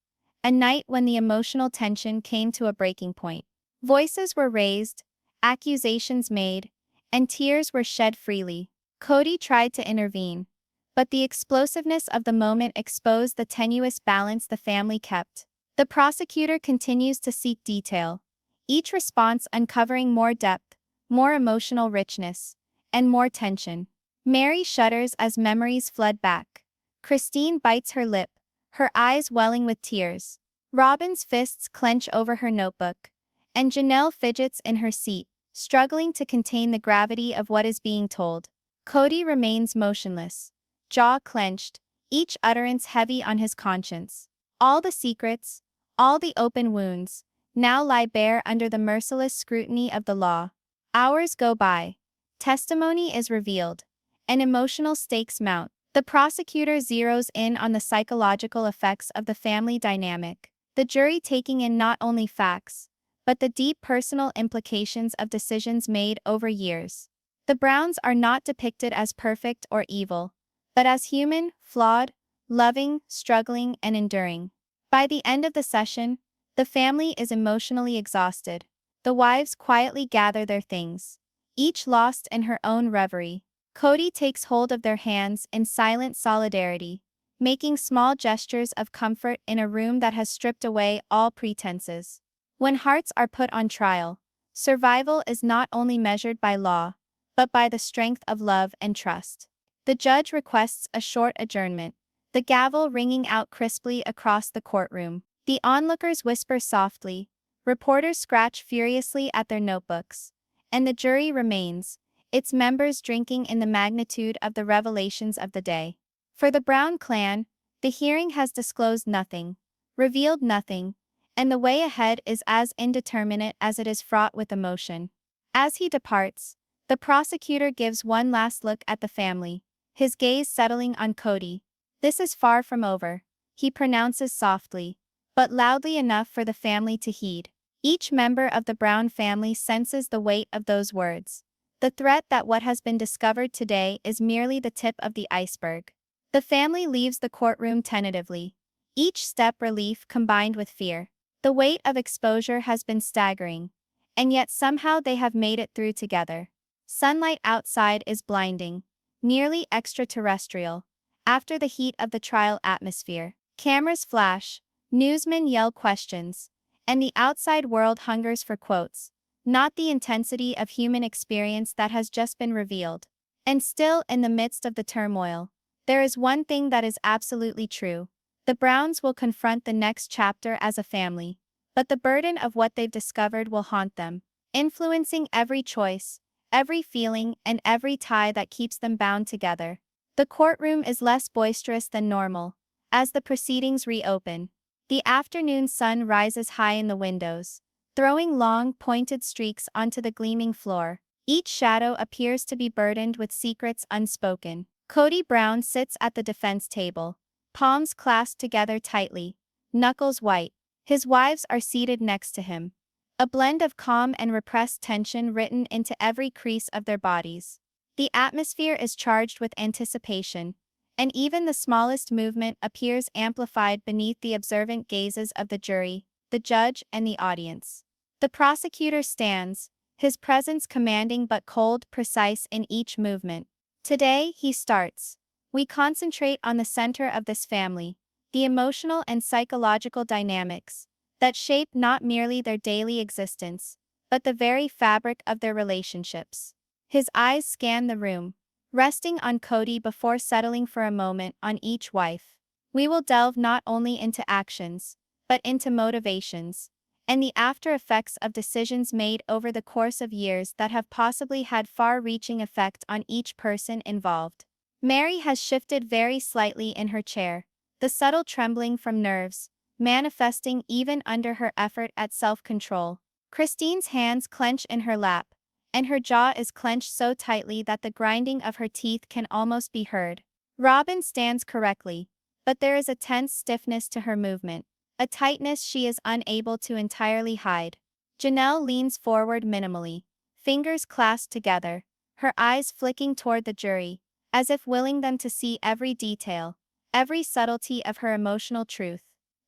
a night when the emotional tension came to a breaking point. Voices were raised, accusations made, and tears were shed freely. Kody tried to intervene, but the explosiveness of the moment exposed the tenuous balance the family kept. The prosecutor continues to seek detail, each response uncovering more depth, more emotional richness, and more tension. Meri shudders as memories flood back. Christine bites her lip, her eyes welling with tears. Robyn's fists clench over her notebook, and Janelle fidgets in her seat, struggling to contain the gravity of what is being told. Kody remains motionless, jaw clenched, each utterance heavy on his conscience. All the secrets, all the open wounds, now lie bare under the merciless scrutiny of the law. Hours go by. Testimony is revealed, and emotional stakes mount. The prosecutor zeroes in on the psychological effects of the family dynamic, the jury taking in not only facts, but the deep personal implications of decisions made over years. The Browns are not depicted as perfect or evil, but as human, flawed, loving, struggling, and enduring. By the end of the session, the family is emotionally exhausted. The wives quietly gather their things, each lost in her own reverie. Kody takes hold of their hands in silent solidarity, making small gestures of comfort in a room that has stripped away all pretenses. When hearts are put on trial, survival is not only measured by law, but by the strength of love and trust. The judge requests a short adjournment, the gavel ringing out crisply across the courtroom. The onlookers whisper softly, reporters scratch furiously at their notebooks, and the jury remains, its members drinking in the magnitude of the revelations of the day. For the Brown clan, the hearing has disclosed nothing, revealed nothing, and the way ahead is as indeterminate as it is fraught with emotion. As he departs, the prosecutor gives one last look at the family, his gaze settling on Kody. This is far from over, he pronounces softly, but loudly enough for the family to heed. Each member of the Brown family senses the weight of those words, the threat that what has been discovered today is merely the tip of the iceberg. The family leaves the courtroom tentatively, each step relief combined with fear. The weight of exposure has been staggering, and yet somehow they have made it through together. Sunlight outside is blinding, nearly extraterrestrial, after the heat of the trial atmosphere. Cameras flash, newsmen yell questions, and the outside world hungers for quotes, not the intensity of human experience that has just been revealed. And still, in the midst of the turmoil, there is one thing that is absolutely true. The Browns will confront the next chapter as a family, but the burden of what they've discovered will haunt them, influencing every choice, every feeling, and every tie that keeps them bound together. The courtroom is less boisterous than normal. As the proceedings reopen, the afternoon sun rises high in the windows, throwing long, pointed streaks onto the gleaming floor. Each shadow appears to be burdened with secrets unspoken. Kody Brown sits at the defense table, palms clasped together tightly, knuckles white. His wives are seated next to him, a blend of calm and repressed tension written into every crease of their bodies. The atmosphere is charged with anticipation, and even the smallest movement appears amplified beneath the observant gazes of the jury, the judge, and the audience. The prosecutor stands, his presence commanding but cold, precise in each movement. Today, he starts. We concentrate on the center of this family, the emotional and psychological dynamics that shape not merely their daily existence, but the very fabric of their relationships. His eyes scan the room, resting on Kody before settling for a moment on each wife. We will delve not only into actions, but into motivations, and the after effects of decisions made over the course of years that have possibly had far-reaching effect on each person involved. Meri has shifted very slightly in her chair, the subtle trembling from nerves, manifesting even under her effort at self-control. Christine's hands clench in her lap, and her jaw is clenched so tightly that the grinding of her teeth can almost be heard. Robyn stands correctly, but there is a tense stiffness to her movement, a tightness she is unable to entirely hide. Janelle leans forward minimally, fingers clasped together, her eyes flicking toward the jury, as if willing them to see every detail, every subtlety of her emotional truth.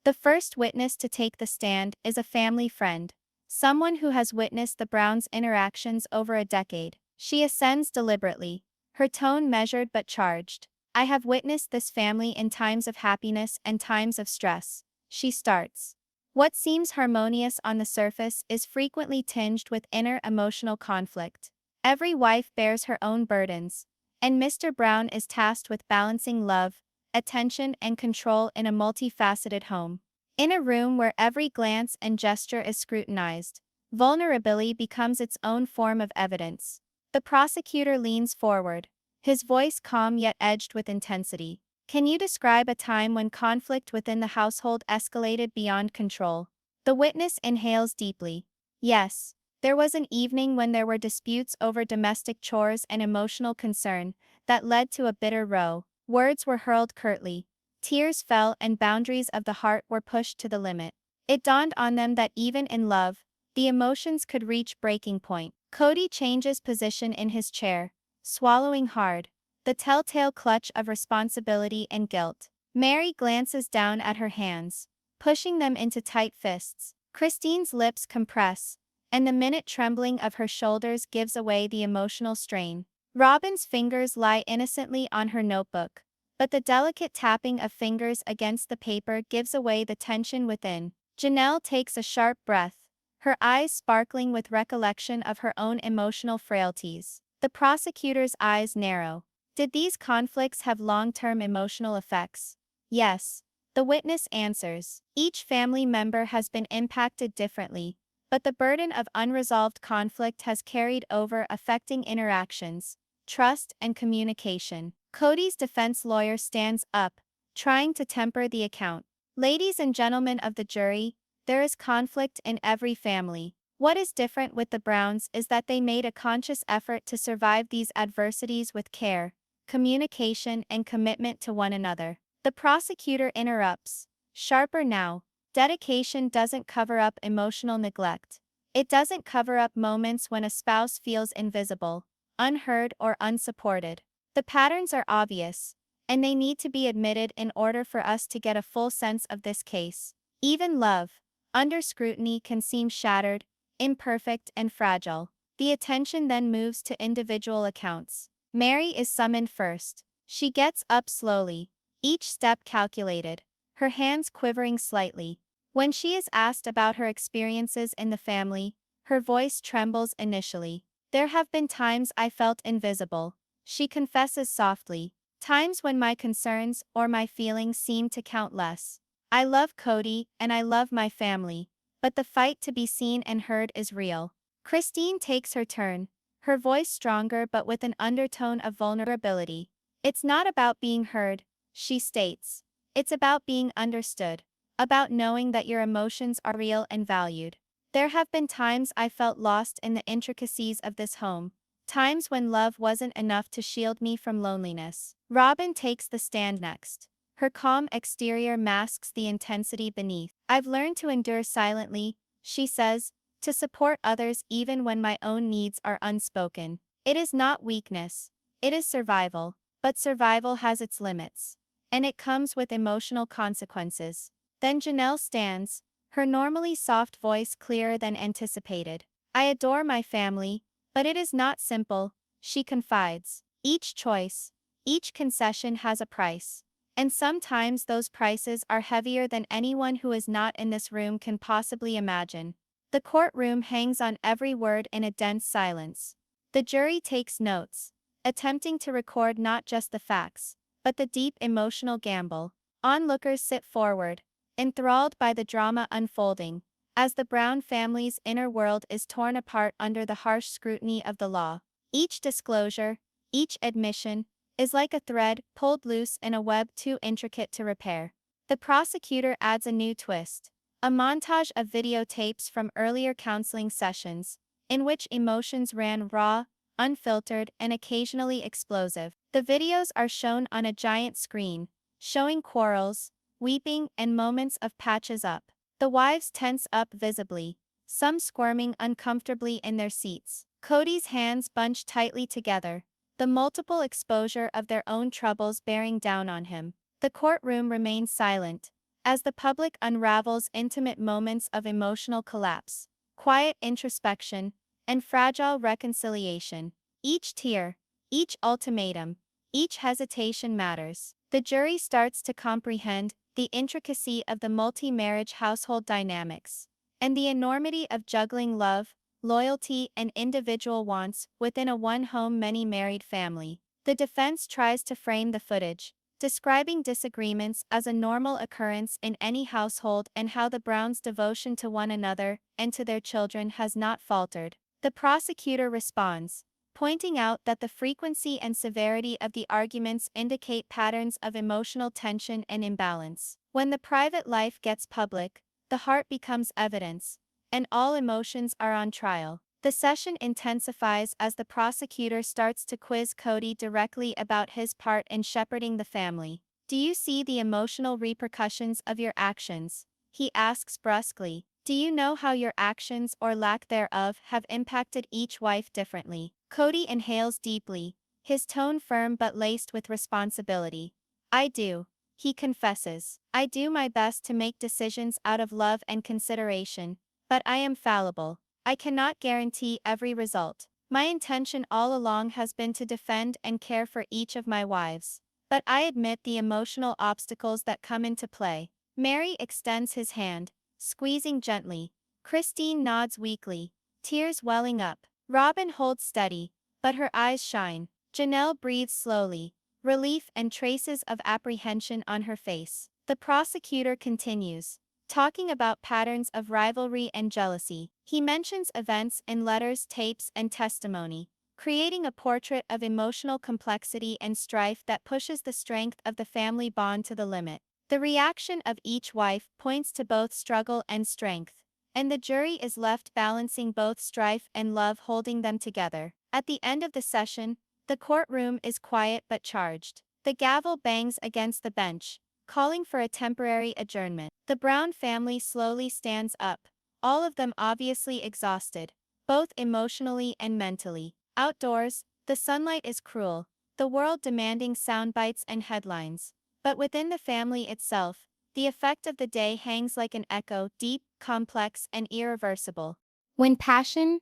The first witness to take the stand is a family friend, someone who has witnessed the Browns' interactions over a decade. She ascends deliberately, her tone measured but charged. I have witnessed this family in times of happiness and times of stress, she starts. What seems harmonious on the surface is frequently tinged with inner emotional conflict. Every wife bears her own burdens, and Mr. Brown is tasked with balancing love, attention, and control in a multifaceted home. In a room where every glance and gesture is scrutinized, vulnerability becomes its own form of evidence. The prosecutor leans forward, his voice calm yet edged with intensity. Can you describe a time when conflict within the household escalated beyond control? The witness inhales deeply. Yes, there was an evening when there were disputes over domestic chores and emotional concern that led to a bitter row. Words were hurled curtly, tears fell, and boundaries of the heart were pushed to the limit. It dawned on them that even in love, the emotions could reach breaking point. Kody changes position in his chair, swallowing hard, the telltale clutch of responsibility and guilt. Meri glances down at her hands, pushing them into tight fists. Christine's lips compress, and the minute trembling of her shoulders gives away the emotional strain. Robyn's fingers lie innocently on her notebook, but the delicate tapping of fingers against the paper gives away the tension within. Janelle takes a sharp breath, her eyes sparkling with recollection of her own emotional frailties. The prosecutor's eyes narrow. Did these conflicts have long-term emotional effects? Yes. The witness answers. Each family member has been impacted differently, but the burden of unresolved conflict has carried over, affecting interactions, trust, and communication. Kody's defense lawyer stands up, trying to temper the account. Ladies and gentlemen of the jury, there is conflict in every family. What is different with the Browns is that they made a conscious effort to survive these adversities with care, communication, and commitment to one another. The prosecutor interrupts. Sharper now. Dedication doesn't cover up emotional neglect. It doesn't cover up moments when a spouse feels invisible, unheard, or unsupported. The patterns are obvious, and they need to be admitted in order for us to get a full sense of this case. Even love, under scrutiny, can seem shattered, imperfect, and fragile. The attention then moves to individual accounts. Meri is summoned first. She gets up slowly, each step calculated, her hands quivering slightly. When she is asked about her experiences in the family, her voice trembles initially. There have been times I felt invisible, she confesses softly. Times when my concerns or my feelings seem to count less. I love Kody and I love my family, but the fight to be seen and heard is real. Christine takes her turn, her voice stronger but with an undertone of vulnerability. It's not about being heard, she states. It's about being understood, about knowing that your emotions are real and valued. There have been times I felt lost in the intricacies of this home, times when love wasn't enough to shield me from loneliness. Robyn takes the stand next. Her calm exterior masks the intensity beneath. I've learned to endure silently, she says, to support others even when my own needs are unspoken. It is not weakness, it is survival, but survival has its limits, and it comes with emotional consequences. Then Janelle stands, her normally soft voice clearer than anticipated. I adore my family, but it is not simple, she confides. Each choice, each concession has a price, and sometimes those prices are heavier than anyone who is not in this room can possibly imagine. The courtroom hangs on every word in a dense silence. The jury takes notes, attempting to record not just the facts, but the deep emotional gamble. Onlookers sit forward, enthralled by the drama unfolding, as the Brown family's inner world is torn apart under the harsh scrutiny of the law. Each disclosure, each admission, is like a thread pulled loose in a web too intricate to repair. The prosecutor adds a new twist, a montage of videotapes from earlier counseling sessions, in which emotions ran raw, unfiltered, and occasionally explosive. The videos are shown on a giant screen, showing quarrels, weeping, and moments of patches up. The wives tense up visibly, some squirming uncomfortably in their seats. Kody's hands bunch tightly together, the multiple exposure of their own troubles bearing down on him. The courtroom remains silent, as the public unravels intimate moments of emotional collapse, quiet introspection, and fragile reconciliation. Each tear, each ultimatum, each hesitation matters. The jury starts to comprehend the intricacy of the multi-marriage household dynamics, and the enormity of juggling love, loyalty, and individual wants within a one-home, many-married family. The defense tries to frame the footage, describing disagreements as a normal occurrence in any household and how the Browns' devotion to one another and to their children has not faltered. The prosecutor responds, pointing out that the frequency and severity of the arguments indicate patterns of emotional tension and imbalance. When the private life gets public, the heart becomes evidence, and all emotions are on trial. The session intensifies as the prosecutor starts to quiz Kody directly about his part in shepherding the family. Do you see the emotional repercussions of your actions? He asks brusquely. Do you know how your actions or lack thereof have impacted each wife differently? Kody inhales deeply, his tone firm but laced with responsibility. I do, he confesses. I do my best to make decisions out of love and consideration, but I am fallible. I cannot guarantee every result. My intention all along has been to defend and care for each of my wives. But I admit the emotional obstacles that come into play. Meri extends his hand, squeezing gently. Christine nods weakly, tears welling up. Robyn holds steady, but her eyes shine. Janelle breathes slowly, relief and traces of apprehension on her face. The prosecutor continues, talking about patterns of rivalry and jealousy. He mentions events in letters, tapes, and testimony, creating a portrait of emotional complexity and strife that pushes the strength of the family bond to the limit. The reaction of each wife points to both struggle and strength, and the jury is left balancing both strife and love, holding them together. At the end of the session, the courtroom is quiet but charged. The gavel bangs against the bench, calling for a temporary adjournment. The Brown family slowly stands up, all of them obviously exhausted, both emotionally and mentally. Outdoors, the sunlight is cruel, the world demanding sound bites and headlines. But within the family itself, the effect of the day hangs like an echo, deep, complex, and irreversible. When passion,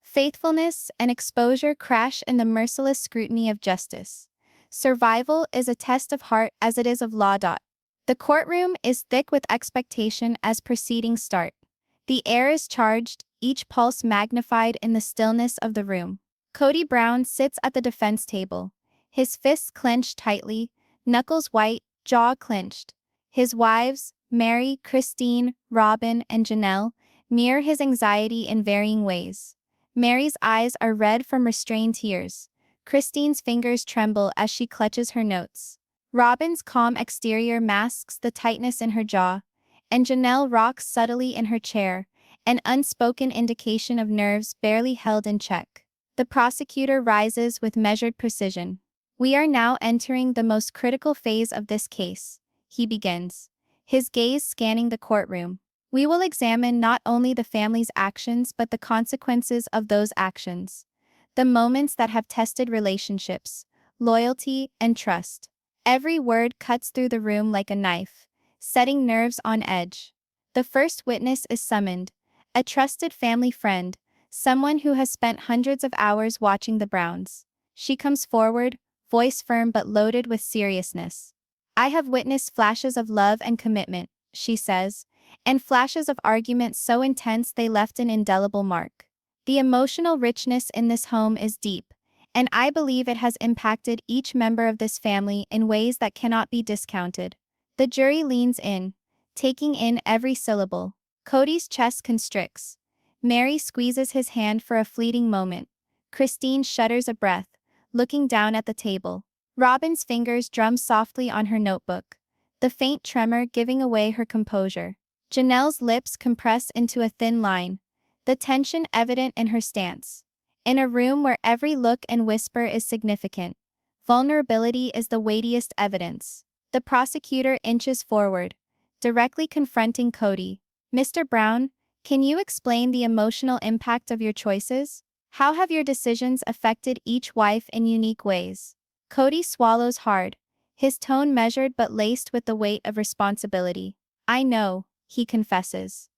faithfulness, and exposure crash in the merciless scrutiny of justice, survival is a test of heart as it is of law. The courtroom is thick with expectation as proceedings start. The air is charged, each pulse magnified in the stillness of the room. Kody Brown sits at the defense table, his fists clenched tightly, knuckles white, jaw clenched. His wives, Meri, Christine, Robyn, and Janelle, mirror his anxiety in varying ways. Meri's eyes are red from restrained tears. Christine's fingers tremble as she clutches her notes. Robyn's calm exterior masks the tightness in her jaw, and Janelle rocks subtly in her chair, an unspoken indication of nerves barely held in check. The prosecutor rises with measured precision. We are now entering the most critical phase of this case, he begins, his gaze scanning the courtroom. We will examine not only the family's actions but the consequences of those actions, the moments that have tested relationships, loyalty, and trust. Every word cuts through the room like a knife, setting nerves on edge. The first witness is summoned, a trusted family friend, someone who has spent hundreds of hours watching the Browns. She comes forward, voice firm but loaded with seriousness. I have witnessed flashes of love and commitment, she says, and flashes of argument so intense they left an indelible mark. The emotional richness in this home is deep, and I believe it has impacted each member of this family in ways that cannot be discounted. The jury leans in, taking in every syllable. Kody's chest constricts. Meri squeezes his hand for a fleeting moment. Christine shudders a breath, looking down at the table. Robyn's fingers drum softly on her notebook, the faint tremor giving away her composure. Janelle's lips compress into a thin line, the tension evident in her stance. In a room where every look and whisper is significant, vulnerability is the weightiest evidence. The prosecutor inches forward, directly confronting Kody. Mr. Brown, can you explain the emotional impact of your choices? How have your decisions affected each wife in unique ways? Kody swallows hard, his tone measured but laced with the weight of responsibility. I know, he confesses.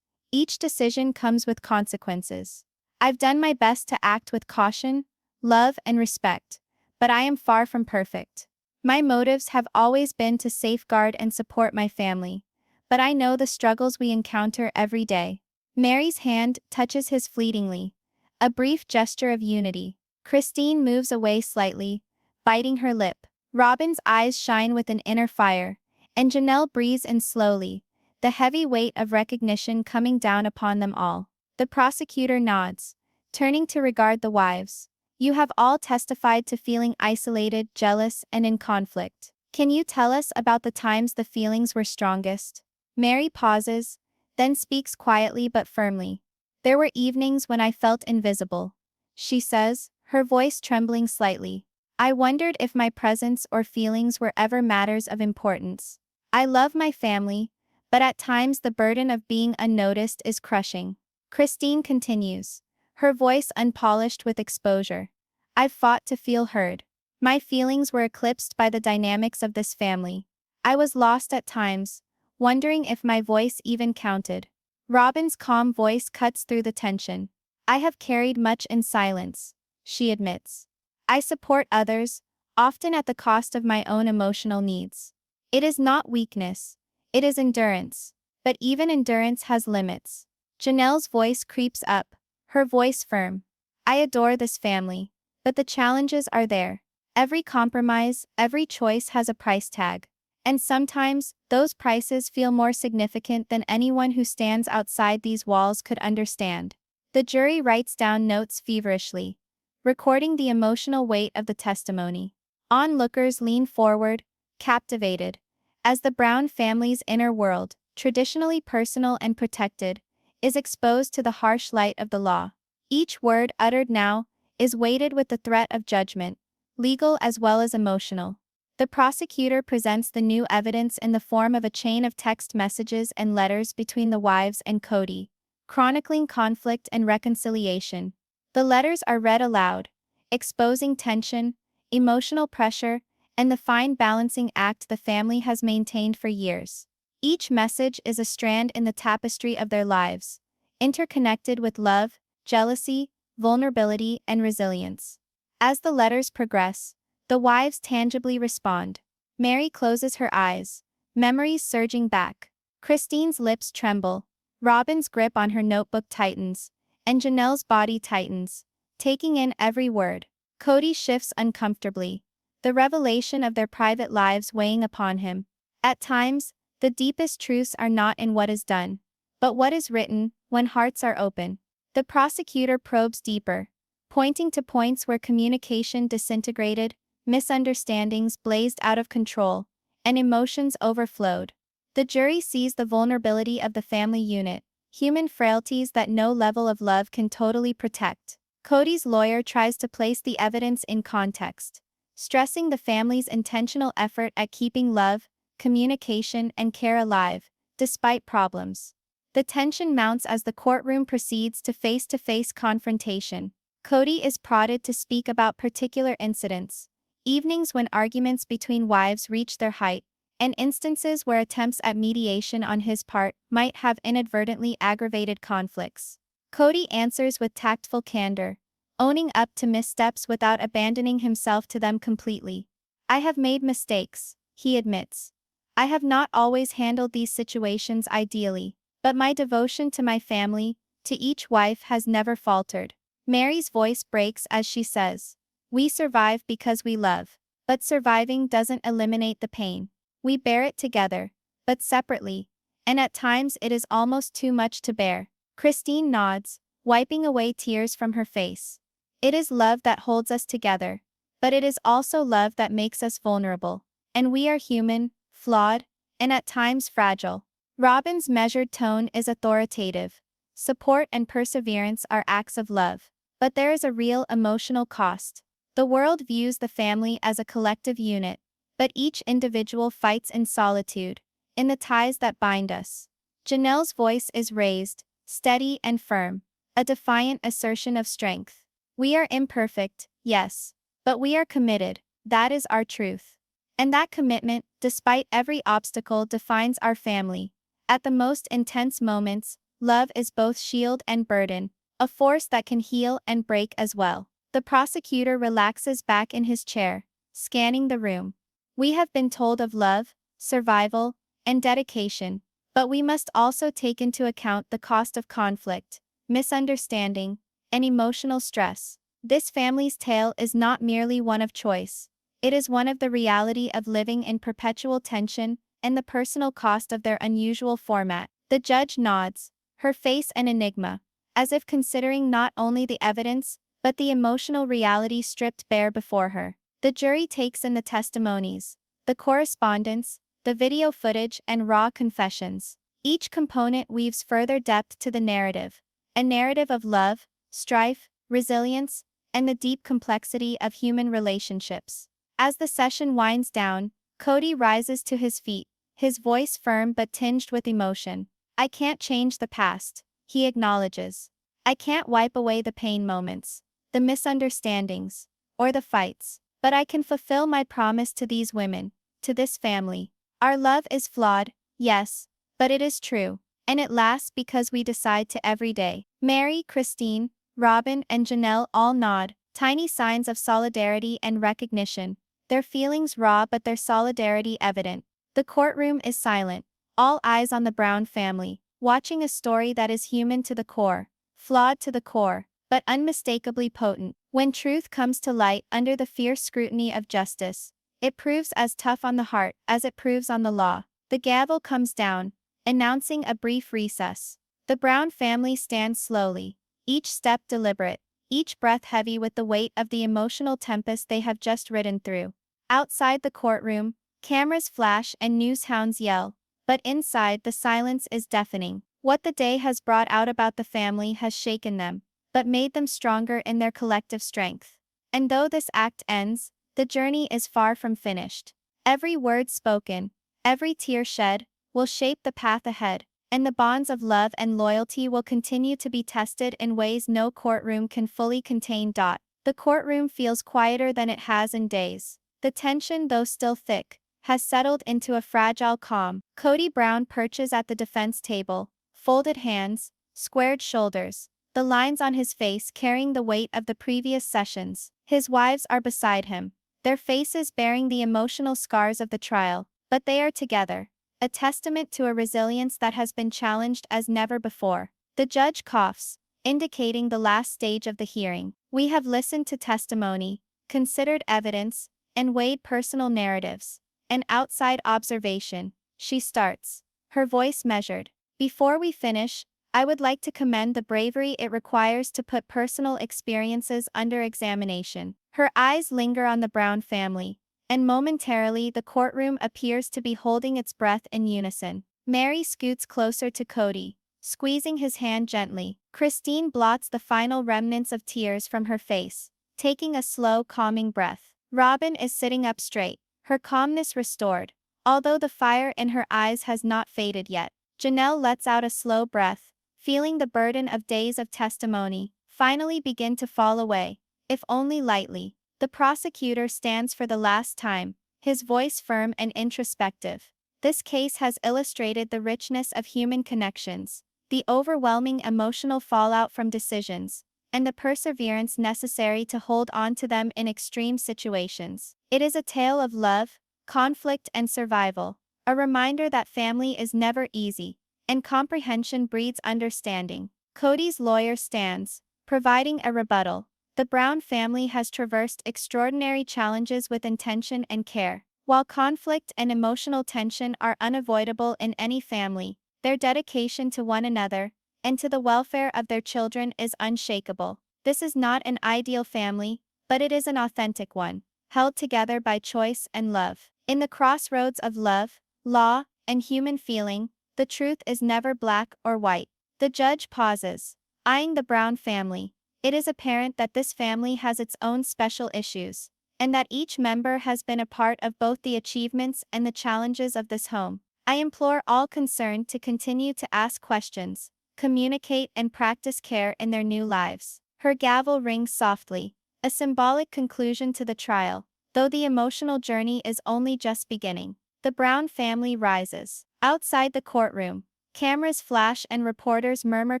Each decision comes with consequences. I've done my best to act with caution, love, and respect, but I am far from perfect. My motives have always been to safeguard and support my family, but I know the struggles we encounter every day. Meri's hand touches his fleetingly, a brief gesture of unity. Christine moves away slightly, biting her lip. Robyn's eyes shine with an inner fire, and Janelle breathes in slowly, the heavy weight of recognition coming down upon them all. The prosecutor nods, turning to regard the wives. You have all testified to feeling isolated, jealous, and in conflict. Can you tell us about the times the feelings were strongest? Meri pauses, then speaks quietly but firmly. There were evenings when I felt invisible, she says, her voice trembling slightly. I wondered if my presence or feelings were ever matters of importance. I love my family, but at times the burden of being unnoticed is crushing. Christine continues, her voice unpolished with exposure. I've fought to feel heard. My feelings were eclipsed by the dynamics of this family. I was lost at times, wondering if my voice even counted. Robyn's calm voice cuts through the tension. I have carried much in silence, she admits. I support others, often at the cost of my own emotional needs. It is not weakness, it is endurance. But even endurance has limits. Janelle's voice creeps up, her voice firm. I adore this family, but the challenges are there. Every compromise, every choice has a price tag. And sometimes, those prices feel more significant than anyone who stands outside these walls could understand. The jury writes down notes feverishly, recording the emotional weight of the testimony. Onlookers lean forward, captivated, as the Brown family's inner world, traditionally personal and protected, is exposed to the harsh light of the law. Each word uttered now is weighted with the threat of judgment, legal as well as emotional. The prosecutor presents the new evidence in the form of a chain of text messages and letters between the wives and Kody, chronicling conflict and reconciliation. The letters are read aloud, exposing tension, emotional pressure, and the fine balancing act the family has maintained for years. Each message is a strand in the tapestry of their lives, interconnected with love, jealousy, vulnerability, and resilience. As the letters progress, the wives tangibly respond. Meri closes her eyes, memories surging back. Christine's lips tremble, Robyn's grip on her notebook tightens, and Janelle's body tightens, taking in every word. Kody shifts uncomfortably, the revelation of their private lives weighing upon him. At times, the deepest truths are not in what is done, but what is written, when hearts are open. The prosecutor probes deeper, pointing to points where communication disintegrated, misunderstandings blazed out of control, and emotions overflowed. The jury sees the vulnerability of the family unit, human frailties that no level of love can totally protect. Kody's lawyer tries to place the evidence in context, stressing the family's intentional effort at keeping love, communication, and care alive, despite problems. The tension mounts as the courtroom proceeds to face-to-face confrontation. Kody is prodded to speak about particular incidents, evenings when arguments between wives reach their height, and instances where attempts at mediation on his part might have inadvertently aggravated conflicts. Kody answers with tactful candor, owning up to missteps without abandoning himself to them completely. I have made mistakes, he admits. I have not always handled these situations ideally, but my devotion to my family, to each wife has never faltered. Meri's voice breaks as she says, "We survive because we love, but surviving doesn't eliminate the pain. We bear it together, but separately, and at times it is almost too much to bear." Christine nods, wiping away tears from her face. It is love that holds us together, but it is also love that makes us vulnerable. And we are human, flawed, and at times fragile. Robyn's measured tone is authoritative. Support and perseverance are acts of love. But there is a real emotional cost. The world views the family as a collective unit, but each individual fights in solitude, in the ties that bind us. Janelle's voice is raised, steady and firm, a defiant assertion of strength. We are imperfect, yes, but we are committed, that is our truth. And that commitment, despite every obstacle, defines our family. At the most intense moments, love is both shield and burden, a force that can heal and break as well. The prosecutor relaxes back in his chair, scanning the room. We have been told of love, survival, and dedication, but we must also take into account the cost of conflict, misunderstanding, and emotional stress. This family's tale is not merely one of choice. It is one of the reality of living in perpetual tension and the personal cost of their unusual format. The judge nods, her face an enigma, as if considering not only the evidence, but the emotional reality stripped bare before her. The jury takes in the testimonies, the correspondence, the video footage, and raw confessions. Each component weaves further depth to the narrative, a narrative of love, strife, resilience, and the deep complexity of human relationships. As the session winds down, Kody rises to his feet, his voice firm but tinged with emotion. I can't change the past, he acknowledges. I can't wipe away the pain moments, the misunderstandings, or the fights, but I can fulfill my promise to these women, to this family. Our love is flawed, yes, but it is true, and it lasts because we decide to every day. Meri, Christine, Robyn and Janelle all nod, tiny signs of solidarity and recognition. Their feelings raw but their solidarity evident. The courtroom is silent, all eyes on the Brown family, watching a story that is human to the core, flawed to the core, but unmistakably potent. When truth comes to light under the fierce scrutiny of justice, it proves as tough on the heart as it proves on the law. The gavel comes down, announcing a brief recess. The Brown family stands slowly, each step deliberate, each breath heavy with the weight of the emotional tempest they have just ridden through. Outside the courtroom, cameras flash and news hounds yell, but inside the silence is deafening. What the day has brought out about the family has shaken them, but made them stronger in their collective strength. And though this act ends, the journey is far from finished. Every word spoken, every tear shed, will shape the path ahead, and the bonds of love and loyalty will continue to be tested in ways no courtroom can fully contain. The courtroom feels quieter than it has in days. The tension, though still thick, has settled into a fragile calm. Kody Brown perches at the defense table, folded hands, squared shoulders, the lines on his face carrying the weight of the previous sessions. His wives are beside him, their faces bearing the emotional scars of the trial, but they are together, a testament to a resilience that has been challenged as never before. The judge coughs, indicating the last stage of the hearing. We have listened to testimony, considered evidence, and weighed personal narratives. An outside observation, she starts, her voice measured. Before we finish, I would like to commend the bravery it requires to put personal experiences under examination. Her eyes linger on the Brown family, and momentarily the courtroom appears to be holding its breath in unison. Meri scoots closer to Kody, squeezing his hand gently. Christine blots the final remnants of tears from her face, taking a slow, calming breath. Robyn is sitting up straight, her calmness restored, although the fire in her eyes has not faded yet. Janelle lets out a slow breath, feeling the burden of days of testimony finally begin to fall away, if only lightly. The prosecutor stands for the last time, his voice firm and introspective. This case has illustrated the richness of human connections, the overwhelming emotional fallout from decisions, and the perseverance necessary to hold on to them in extreme situations. It is a tale of love, conflict, and survival, a reminder that family is never easy, and comprehension breeds understanding. Kody's lawyer stands, providing a rebuttal. The Brown family has traversed extraordinary challenges with intention and care. While conflict and emotional tension are unavoidable in any family, their dedication to one another and to the welfare of their children is unshakable. This is not an ideal family, but it is an authentic one, held together by choice and love. In the crossroads of love, law, and human feeling, the truth is never black or white. The judge pauses, eyeing the Brown family. It is apparent that this family has its own special issues, and that each member has been a part of both the achievements and the challenges of this home. I implore all concerned to continue to ask questions, communicate, and practice care in their new lives. Her gavel rings softly, a symbolic conclusion to the trial, though the emotional journey is only just beginning. The Brown family rises. Outside the courtroom, cameras flash and reporters murmur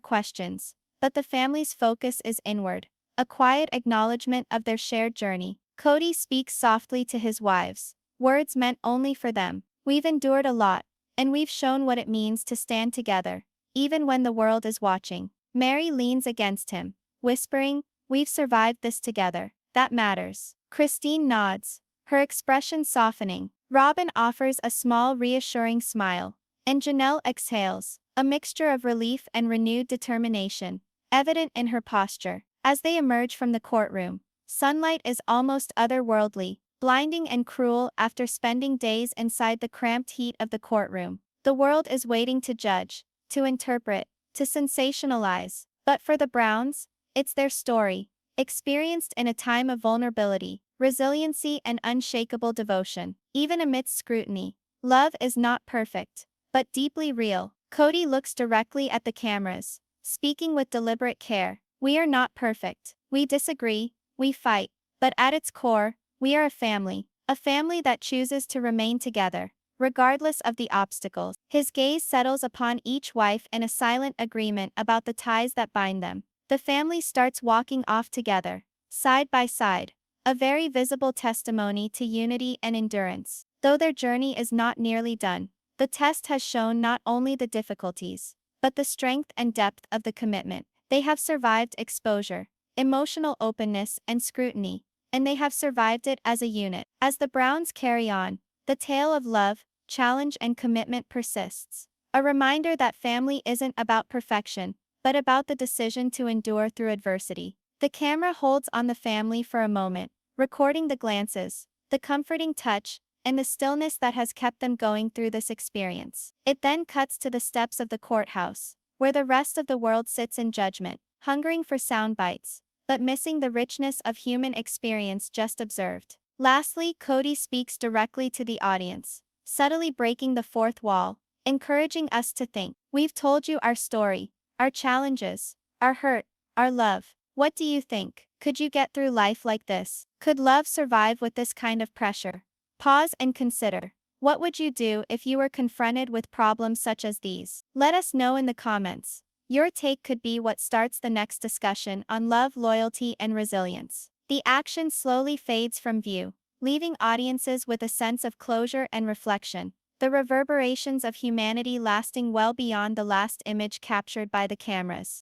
questions, but the family's focus is inward, a quiet acknowledgement of their shared journey. Kody speaks softly to his wives, words meant only for them. We've endured a lot, and we've shown what it means to stand together, even when the world is watching. Meri leans against him, whispering, "We've survived this together. That matters." Christine nods, her expression softening. Robyn offers a small reassuring smile, and Janelle exhales, a mixture of relief and renewed determination, evident in her posture. As they emerge from the courtroom, sunlight is almost otherworldly, blinding and cruel after spending days inside the cramped heat of the courtroom. The world is waiting to judge, to interpret, to sensationalize. But for the Browns, it's their story, experienced in a time of vulnerability, resiliency, and unshakable devotion. Even amidst scrutiny, love is not perfect, but deeply real. Kody looks directly at the cameras, speaking with deliberate care. We are not perfect. We disagree, we fight, but at its core, we are a family that chooses to remain together, regardless of the obstacles. His gaze settles upon each wife in a silent agreement about the ties that bind them. The family starts walking off together, side by side, a very visible testimony to unity and endurance. Though their journey is not nearly done, the test has shown not only the difficulties, but the strength and depth of the commitment. They have survived exposure, emotional openness, and scrutiny, and they have survived it as a unit. As the Browns carry on, the tale of love, challenge, and commitment persists. A reminder that family isn't about perfection, but about the decision to endure through adversity. The camera holds on the family for a moment, recording the glances, the comforting touch, and the stillness that has kept them going through this experience. It then cuts to the steps of the courthouse, where the rest of the world sits in judgment, hungering for sound bites, but missing the richness of human experience just observed. Lastly, Kody speaks directly to the audience, subtly breaking the fourth wall, encouraging us to think. We've told you our story, our challenges, our hurt, our love. What do you think? Could you get through life like this? Could love survive with this kind of pressure? Pause and consider. What would you do if you were confronted with problems such as these? Let us know in the comments. Your take could be what starts the next discussion on love, loyalty, and resilience. The action slowly fades from view, leaving audiences with a sense of closure and reflection, the reverberations of humanity lasting well beyond the last image captured by the cameras.